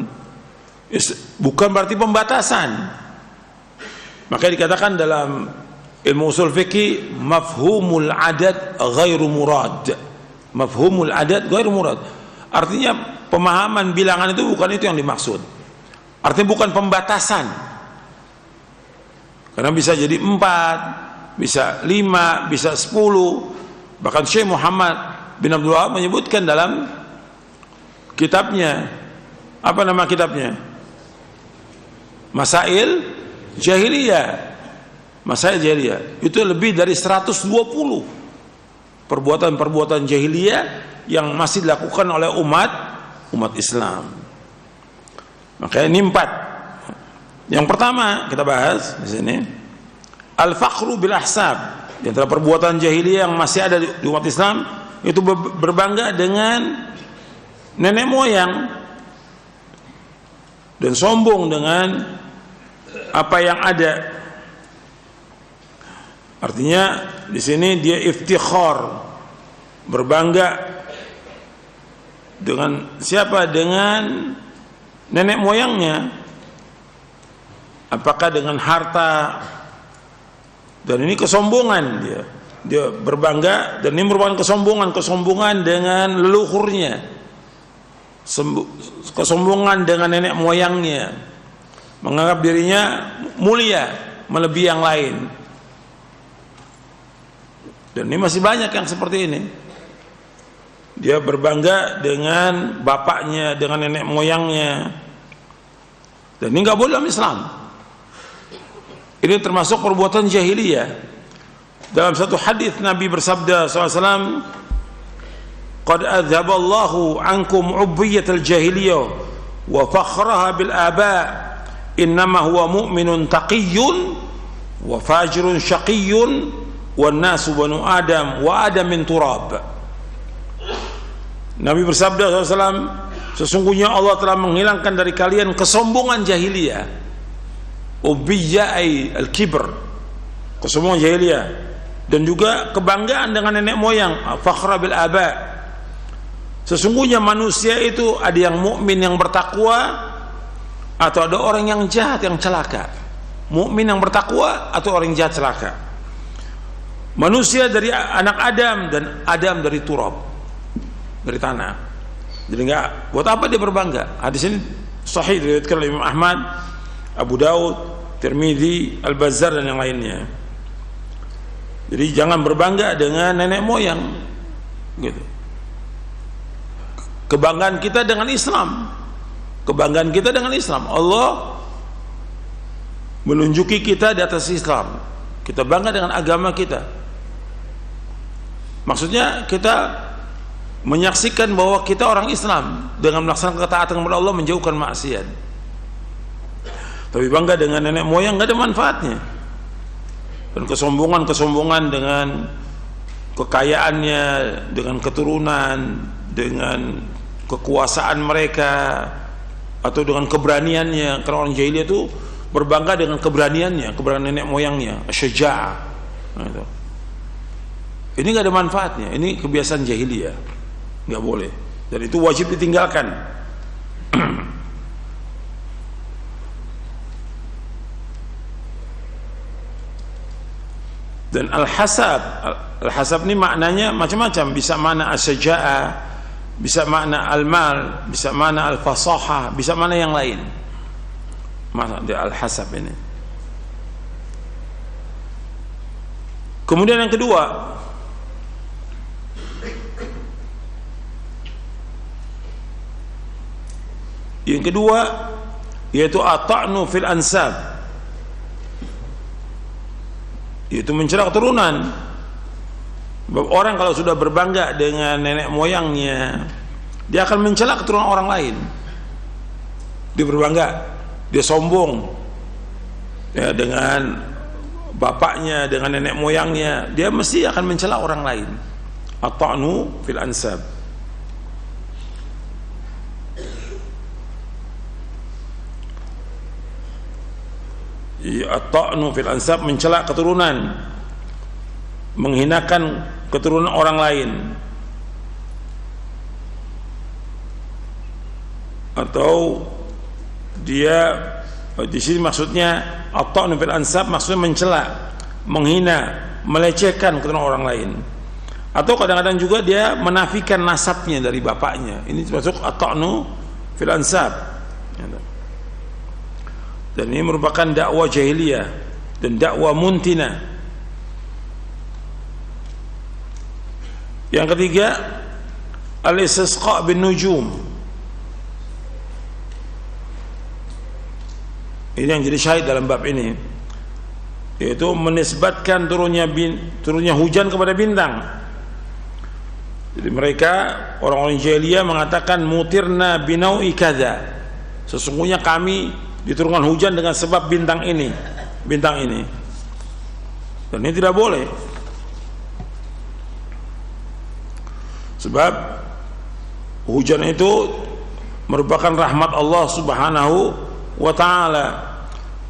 bukan berarti pembatasan, maka dikatakan dalam ilmu usul fikih mafhumul adad ghairu murad. Mafhumul adad ghairu murad, artinya pemahaman bilangan itu bukan itu yang dimaksud, artinya bukan pembatasan, karena bisa jadi 4, bisa 5, bisa 10. Bahkan Syekh Muhammad bin Abdul Wahab menyebutkan dalam kitabnya, apa nama kitabnya? Masail Jahiliyah. Masail Jahiliyah itu lebih dari 120 perbuatan-perbuatan jahiliyah yang masih dilakukan oleh umat Islam. Maka ini 4. Yang pertama kita bahas di sini al-fakhru bil ahsab. Di antara perbuatan jahiliyah yang masih ada di umat Islam itu berbangga dengan nenek moyang dan sombong dengan apa yang ada. Artinya di sini dia iftikhar, berbangga dengan siapa? Dengan nenek moyangnya. Apakah dengan harta? Dan ini kesombongan dia berbangga, dan ini merupakan kesombongan dengan leluhurnya, kesombongan dengan nenek moyangnya, menganggap dirinya mulia melebihi yang lain. Dan ini masih banyak yang seperti ini. Dia berbangga dengan bapaknya, dengan nenek moyangnya. Dan ini nggak boleh dalam Islam. Ini termasuk perbuatan jahiliyah. Dalam satu hadis Nabi bersabda SAW, "Qad adzaballahu ankum ubbiyatal jahiliyah wa fakhraha bil aba. Innama huwa mu'minun taqiyyun wa fajirun syaqiyyun wa nasu banu Adam wa Adam min turab." Nabi bersabda SAW, sesungguhnya Allah telah menghilangkan dari kalian kesombongan jahiliyah. Ubiyya ay al-kibr, kesombongan jahiliyah, dan juga kebanggaan dengan nenek moyang, fakhra bil aba. Sesungguhnya manusia itu ada yang mukmin yang bertakwa, atau ada orang yang jahat yang celaka. Mukmin yang bertakwa atau orang jahat celaka. Manusia dari anak Adam dan Adam dari turab, dari tanah. Jadi enggak, buat apa dia berbangga? Hadis ini sahih diriwayatkan oleh Imam Ahmad, Abu Daud, Tirmidzi, Al-Bazzar dan yang lainnya. Jadi jangan berbangga dengan nenek moyang gitu. Kebanggaan kita dengan Islam. Kebanggaan kita dengan Islam. Allah menunjuki kita di atas Islam. Kita bangga dengan agama kita. Maksudnya kita menyaksikan bahwa kita orang Islam dengan melaksanakan ketaatan kepada Allah, menjauhkan maksiat. Tapi bangga dengan nenek moyang nggak ada manfaatnya. Dan kesombongan dengan kekayaannya, dengan keturunan, dengan kekuasaan mereka, atau dengan keberaniannya. Karena orang jahiliyah itu berbangga dengan keberaniannya, keberanian nenek moyangnya, syaja'ah. Nah, ini nggak ada manfaatnya. Ini kebiasaan jahiliyah, nggak boleh. Dan itu wajib ditinggalkan. Dan al-hasab ini maknanya macam-macam, bisa makna as-saja'ah, bisa makna al-mal, bisa makna al-fasahah, bisa makna yang lain. Makna dia al-hasab ini. Kemudian yang kedua, yaitu at-ta'nu fil ansab, yaitu mencela keturunan. Orang kalau sudah berbangga dengan nenek moyangnya, dia akan mencela keturunan orang lain. Dia berbangga, dia sombong ya, dengan bapaknya, dengan nenek moyangnya, dia mesti akan mencela orang lain. At-ta'nu fil ansab. At-ta'nu fil ansab, mencela keturunan, menghinakan keturunan orang lain. Atau dia di sini maksudnya at-ta'nu fil ansab, maksudnya mencela, menghina, melecehkan keturunan orang lain. Atau kadang-kadang juga dia menafikan nasabnya dari bapaknya. Ini termasuk at-ta'nu fil ansab. Dan ini merupakan dakwah jahiliyah dan dakwah muntina. Yang ketiga, al-istisqa bin nujum. Ini yang jadi syahid dalam bab ini, yaitu menisbatkan turunnya hujan kepada bintang. Jadi mereka orang-orang jahiliyah mengatakan mutirna binau'i kadza. Sesungguhnya kami diturunkan hujan dengan sebab bintang ini. Dan ini tidak boleh. Sebab hujan itu merupakan rahmat Allah Subhanahu wa ta'ala,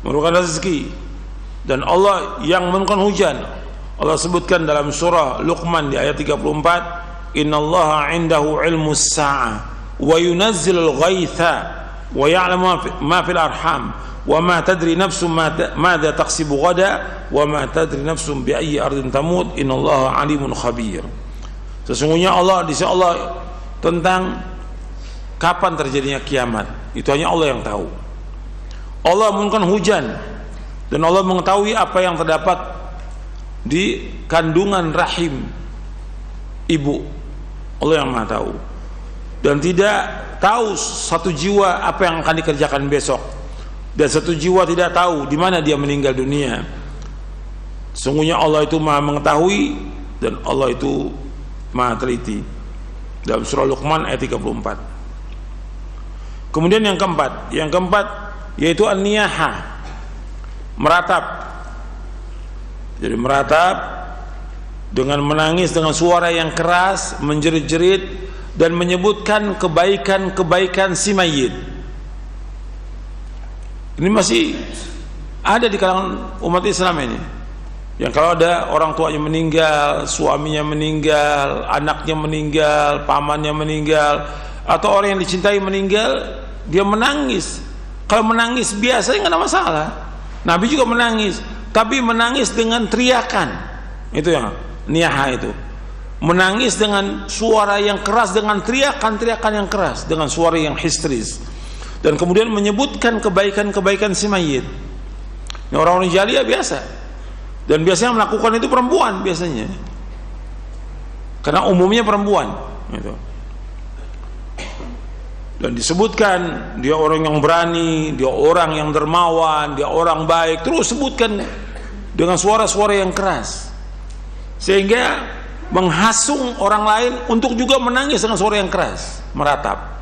merupakan rezeki, dan Allah yang menurunkan hujan. Allah sebutkan dalam surah Luqman di ayat 34, innallaha indahu ilmus sa'ah wa yunazzilul ghaitha wa ya'lamu ma fil arham wa ma tadri nafsum madza taksibu ghada wa ma tadri nafsum bi ayyi ardin tamut innallaha alimun khabir. Sesungguhnya Allah, di sisi Allah tentang kapan terjadinya kiamat, itu hanya Allah yang tahu. Allah menurunkan hujan dan Allah mengetahui apa yang terdapat di kandungan rahim ibu. Allah yang Maha tahu. Dan tidak tahu satu jiwa apa yang akan dikerjakan besok, dan satu jiwa tidak tahu di mana dia meninggal dunia. Sungguhnya Allah itu Maha mengetahui dan Allah itu Maha teliti. Dalam surah Luqman ayat 34. Kemudian yang keempat yaitu an-niyaha, meratap. Jadi meratap dengan menangis dengan suara yang keras, menjerit-jerit dan menyebutkan kebaikan-kebaikan si mayit. Ini masih ada di kalangan umat Islam ini, yang kalau ada orang tuanya meninggal, suaminya meninggal, anaknya meninggal, pamannya meninggal, atau orang yang dicintai meninggal, dia menangis. Kalau menangis biasanya nggak ada masalah. Nabi juga menangis, tapi menangis dengan teriakan. Itu yang niyaha itu. Menangis dengan suara yang keras, dengan teriakan-teriakan yang keras, dengan suara yang histeris, dan kemudian menyebutkan kebaikan-kebaikan si mayit. Ini orang-orang jahiliyah biasa, dan biasanya melakukan itu perempuan biasanya, karena umumnya perempuan gitu. Dan disebutkan dia orang yang berani, dia orang yang dermawan, dia orang baik, terus sebutkan dengan suara-suara yang keras, sehingga menghasung orang lain untuk juga menangis dengan suara yang keras, meratap.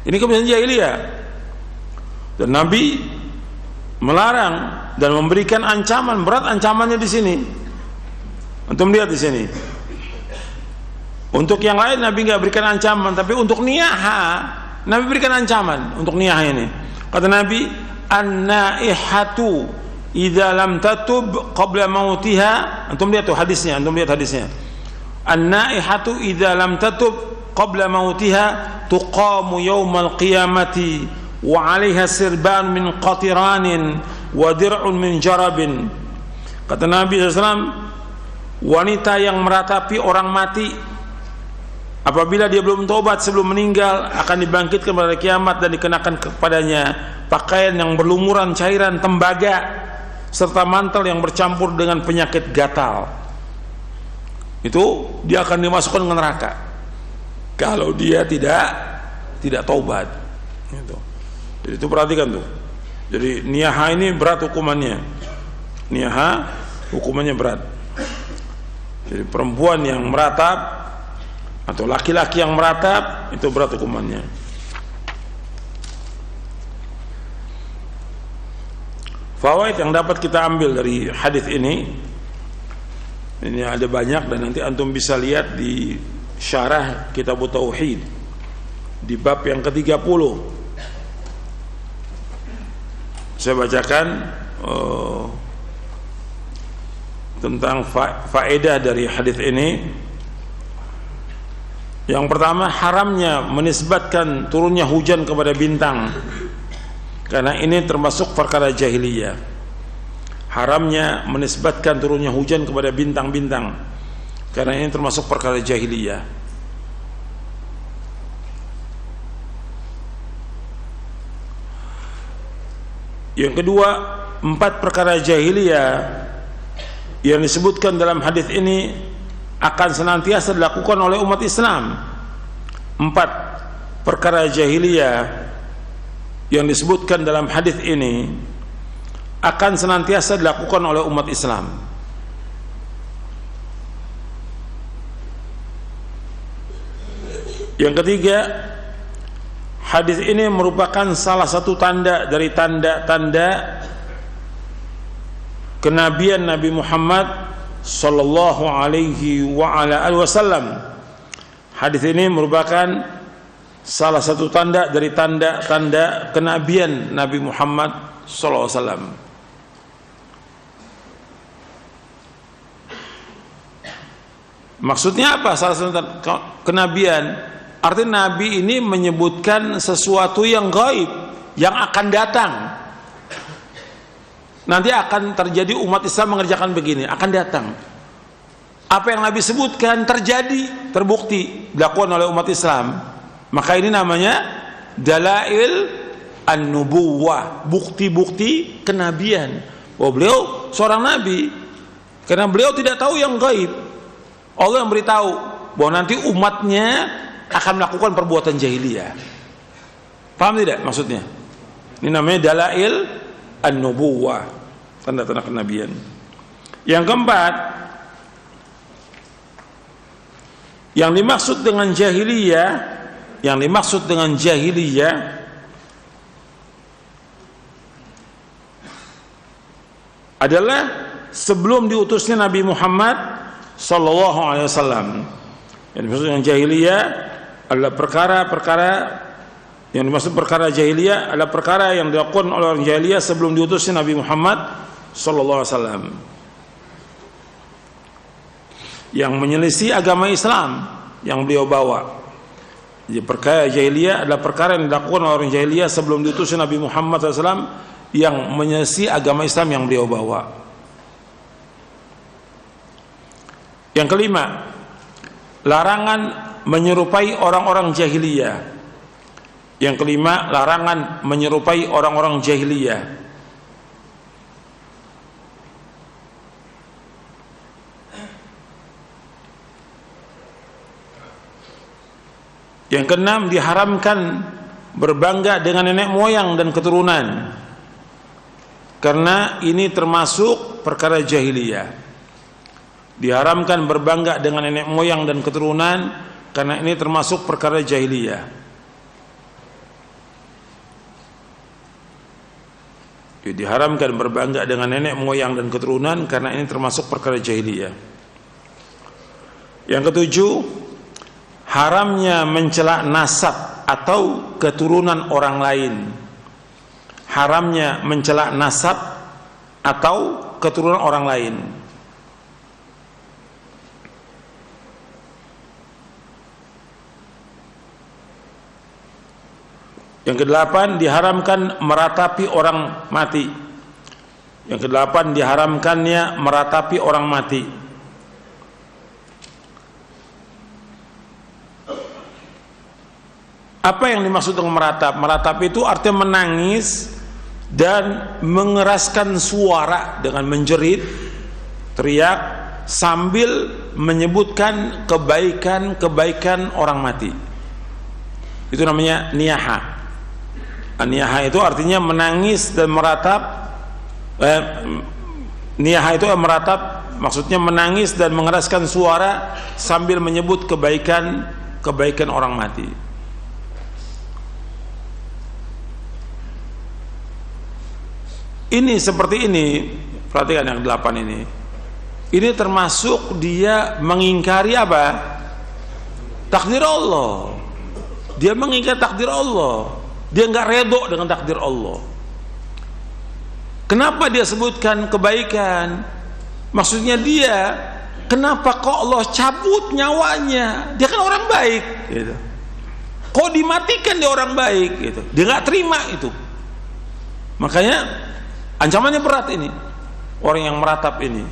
Ini kebiasaan jahiliyah, dan Nabi melarang dan memberikan ancaman berat. Ancamannya di sini, antum lihat di sini. Untuk yang lain Nabi nggak berikan ancaman, tapi untuk niyaha Nabi berikan ancaman. Untuk niyaha ini kata Nabi, an-naihatu idza lam tatub qabla mautiha. Antum lihat tuh hadisnya, an-naihatu idza lam tatub qabla mautiha tuqamu yaumal qiyamati wa 'alaiha sirban min qatiranin wa dir'un min jarabin. Kata Nabi SAW, wanita yang meratapi orang mati apabila dia belum tobat sebelum meninggal akan dibangkitkan pada kiamat dan dikenakan kepadanya pakaian yang berlumuran cairan tembaga serta mantel yang bercampur dengan penyakit gatal. Itu dia akan dimasukkan ke neraka kalau dia tidak taubat. Jadi itu perhatikan tuh. Jadi niyaha ini berat hukumannya. Niyaha hukumannya berat. Jadi perempuan yang meratap atau laki-laki yang meratap, itu berat hukumannya. Fawaid yang dapat kita ambil dari hadis ini ada banyak, dan nanti antum bisa lihat di syarah Kitab Tauhid di bab yang ke-30. Saya bacakan tentang faedah dari hadis ini. Yang pertama, haramnya menisbatkan turunnya hujan kepada bintang, karena ini termasuk perkara jahiliyah. Haramnya menisbatkan turunnya hujan kepada bintang-bintang, karena ini termasuk perkara jahiliyah. Yang kedua, 4 perkara jahiliyah yang disebutkan dalam hadis ini akan senantiasa dilakukan oleh umat Islam. 4 perkara jahiliyah yang disebutkan dalam hadis ini akan senantiasa dilakukan oleh umat Islam. Yang ketiga, hadis ini merupakan salah satu tanda dari tanda-tanda kenabian Nabi Muhammad sallallahu alaihi wa ala alihi wasallam. Hadis ini merupakan salah satu tanda dari tanda-tanda kenabian Nabi Muhammad sallallahu alaihi wasallam. Maksudnya apa salah satu kenabian? Artinya Nabi ini menyebutkan sesuatu yang gaib, yang akan datang. Nanti akan terjadi, umat Islam mengerjakan begini, akan datang. Apa yang Nabi sebutkan terjadi, terbukti dilakukan oleh umat Islam. Maka ini namanya dalail an-nubuwah, bukti-bukti kenabian. Oh, beliau seorang nabi, karena beliau tidak tahu yang gaib. Allah yang beritahu bahwa nanti umatnya akan melakukan perbuatan jahiliyah. Paham tidak maksudnya? Ini namanya dalail an-nubuwah, tanda-tanda kenabian. Yang keempat, yang dimaksud dengan jahiliyah adalah sebelum diutusnya Nabi Muhammad sallallahu alaihi wasallam. Yang dimaksud dengan jahiliyah adalah perkara-perkara, yang dimaksud perkara jahiliyah adalah perkara yang dilakukan oleh orang jahiliyah sebelum diutusnya Nabi Muhammad sallallahu alaihi wasallam, yang menyelisih agama Islam yang beliau bawa. Jadi perkara jahiliyah adalah perkara yang dilakukan oleh orang jahiliyah sebelum diutusnya Nabi Muhammad SAW, yang menyelisih agama Islam yang beliau bawa. Yang kelima, larangan menyerupai orang-orang jahiliyah. Yang kelima, larangan menyerupai orang-orang jahiliyah. Yang keenam, diharamkan berbangga dengan nenek moyang dan keturunan, karena ini termasuk perkara jahiliyah. Diharamkan berbangga dengan nenek moyang dan keturunan, karena ini termasuk perkara jahiliyah. Diharamkan berbangga dengan nenek moyang dan keturunan, karena ini termasuk perkara jahiliyah. Yang ketujuh, haramnya mencela nasab atau keturunan orang lain. Haramnya mencela nasab atau keturunan orang lain. Yang kedelapan, diharamkan meratapi orang mati. Yang kedelapan, diharamkannya meratapi orang mati. Apa yang dimaksud dengan meratap? Meratap itu artinya menangis dan mengeraskan suara dengan menjerit, teriak, sambil menyebutkan kebaikan-kebaikan orang mati. Itu namanya niyaha. Niyaha itu artinya menangis dan meratap, Niyahah itu meratap, maksudnya menangis dan mengeraskan suara sambil menyebut kebaikan orang mati. Ini seperti ini, perhatikan yang 8 ini. Ini termasuk dia mengingkari apa? Takdir Allah. Dia mengingkari takdir Allah. Dia nggak redho dengan takdir Allah. Kenapa dia sebutkan kebaikan? Maksudnya dia, kenapa kok Allah cabut nyawanya? Dia kan orang baik, gitu. Kok dimatikan dia orang baik, gitu. Dia nggak terima itu. Makanya ancamannya berat ini. Orang yang meratap ini,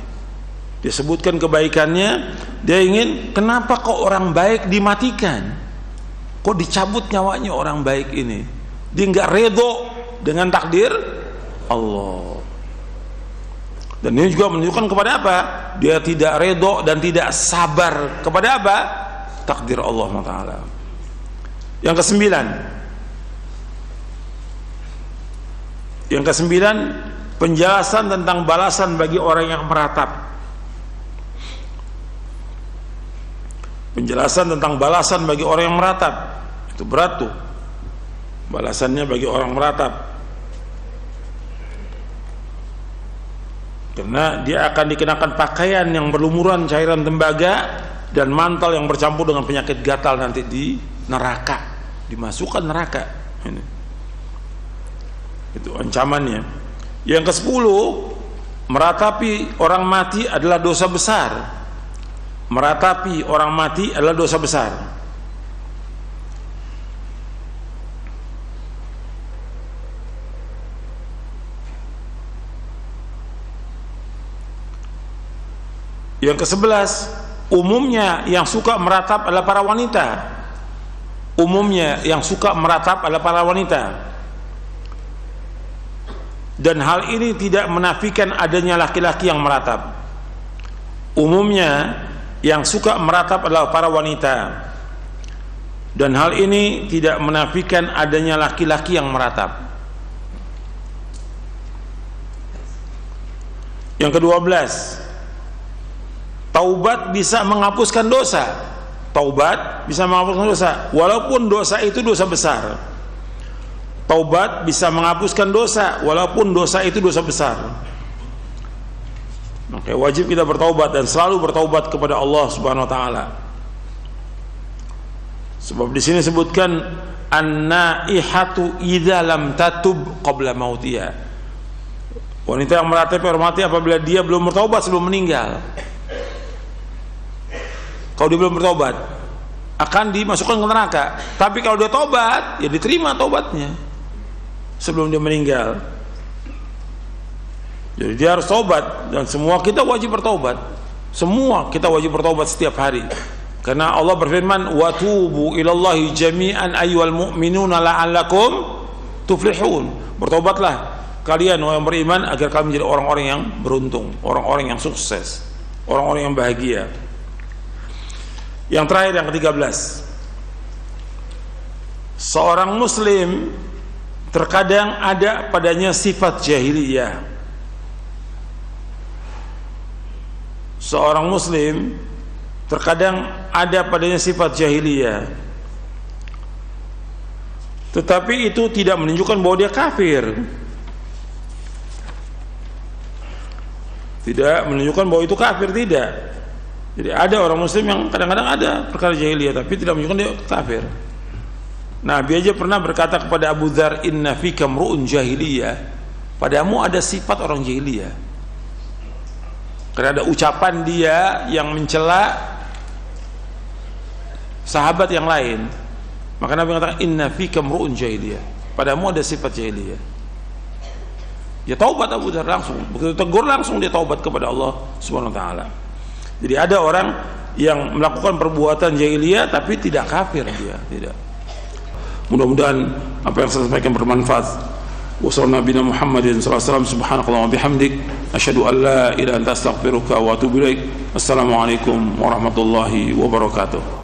dia sebutkan kebaikannya, dia ingin, kenapa kok orang baik dimatikan? Kok dicabut nyawanya orang baik ini? Dia nggak redho dengan takdir Allah. Dan ini juga menunjukkan kepada apa? Dia tidak redho dan tidak sabar kepada apa? Takdir Allah Taala. Yang kesembilan, penjelasan tentang balasan bagi orang yang meratap. Penjelasan tentang balasan bagi orang yang meratap. Itu berat tuh. Balasannya bagi orang meratap. Karena dia akan dikenakan pakaian yang berlumuran cairan tembaga dan mantel yang bercampur dengan penyakit gatal nanti di neraka, dimasukkan neraka. Ini. Itu ancamannya. Yang ke-10, meratapi orang mati adalah dosa besar. Meratapi orang mati adalah dosa besar. Yang ke-11, umumnya yang suka meratap adalah para wanita. Umumnya yang suka meratap adalah para wanita. Dan hal ini tidak menafikan adanya laki-laki yang meratap. Umumnya yang suka meratap adalah para wanita. Dan hal ini tidak menafikan adanya laki-laki yang meratap. Yang ke-12, taubat bisa menghapuskan dosa. Taubat bisa menghapuskan dosa, walaupun dosa itu dosa besar. Taubat bisa menghapuskan dosa, walaupun dosa itu dosa besar. Maka wajib kita bertaubat dan selalu bertaubat kepada Allah Subhanahu wa taala. Sebab di sini sebutkan an-naihatu idza lam tatub qabla mautiha. Wanita yang meratapi orang mati apabila dia belum bertaubat sebelum meninggal. Kalau dia belum bertobat akan dimasukkan ke neraka. Tapi kalau dia tobat, ya diterima tobatnya sebelum dia meninggal. Jadi dia harus tobat, dan semua kita wajib bertobat. Semua kita wajib bertobat setiap hari. Karena Allah berfirman, "Wa tubu ilallahi jami'an ayyuhal mu'minuna la'allakum tuflihun." Bertobatlah kalian orang beriman agar kalian menjadi orang-orang yang beruntung, orang-orang yang sukses, orang-orang yang bahagia. Yang terakhir, yang ke-13, seorang muslim terkadang ada padanya sifat jahiliyah. Seorang muslim terkadang ada padanya sifat jahiliyah, tetapi itu tidak menunjukkan bahwa dia kafir. Tidak menunjukkan bahwa itu kafir, tidak. Jadi ada orang muslim yang kadang-kadang ada perkara jahiliyah tapi tidak menunjukkan dia kafir. Nabi aja pernah berkata kepada Abu Dzar, "Inna fika mru'un jahiliyah." Padamu ada sifat orang jahiliyah. Karena ada ucapan dia yang mencela sahabat yang lain. Maka Nabi mengatakan, "Inna fika mru'un jahiliyah." Padamu ada sifat jahiliyah. Ya taubat Abu Dzar langsung. Begitu tegur langsung dia taubat kepada Allah Subhanahu wa taala. Jadi ada orang yang melakukan perbuatan jahiliyah tapi tidak kafir dia, tidak. Mudah-mudahan apa yang saya sampaikan bermanfaat. Wassallallahu nabiyana Muhammadin sallallahu alaihi wasallam, subhanakallahumma bihamdik, asyhadu an la ilaha illa anta astaghfiruka wa atubu ilaik. Assalamualaikum warahmatullahi wabarakatuh.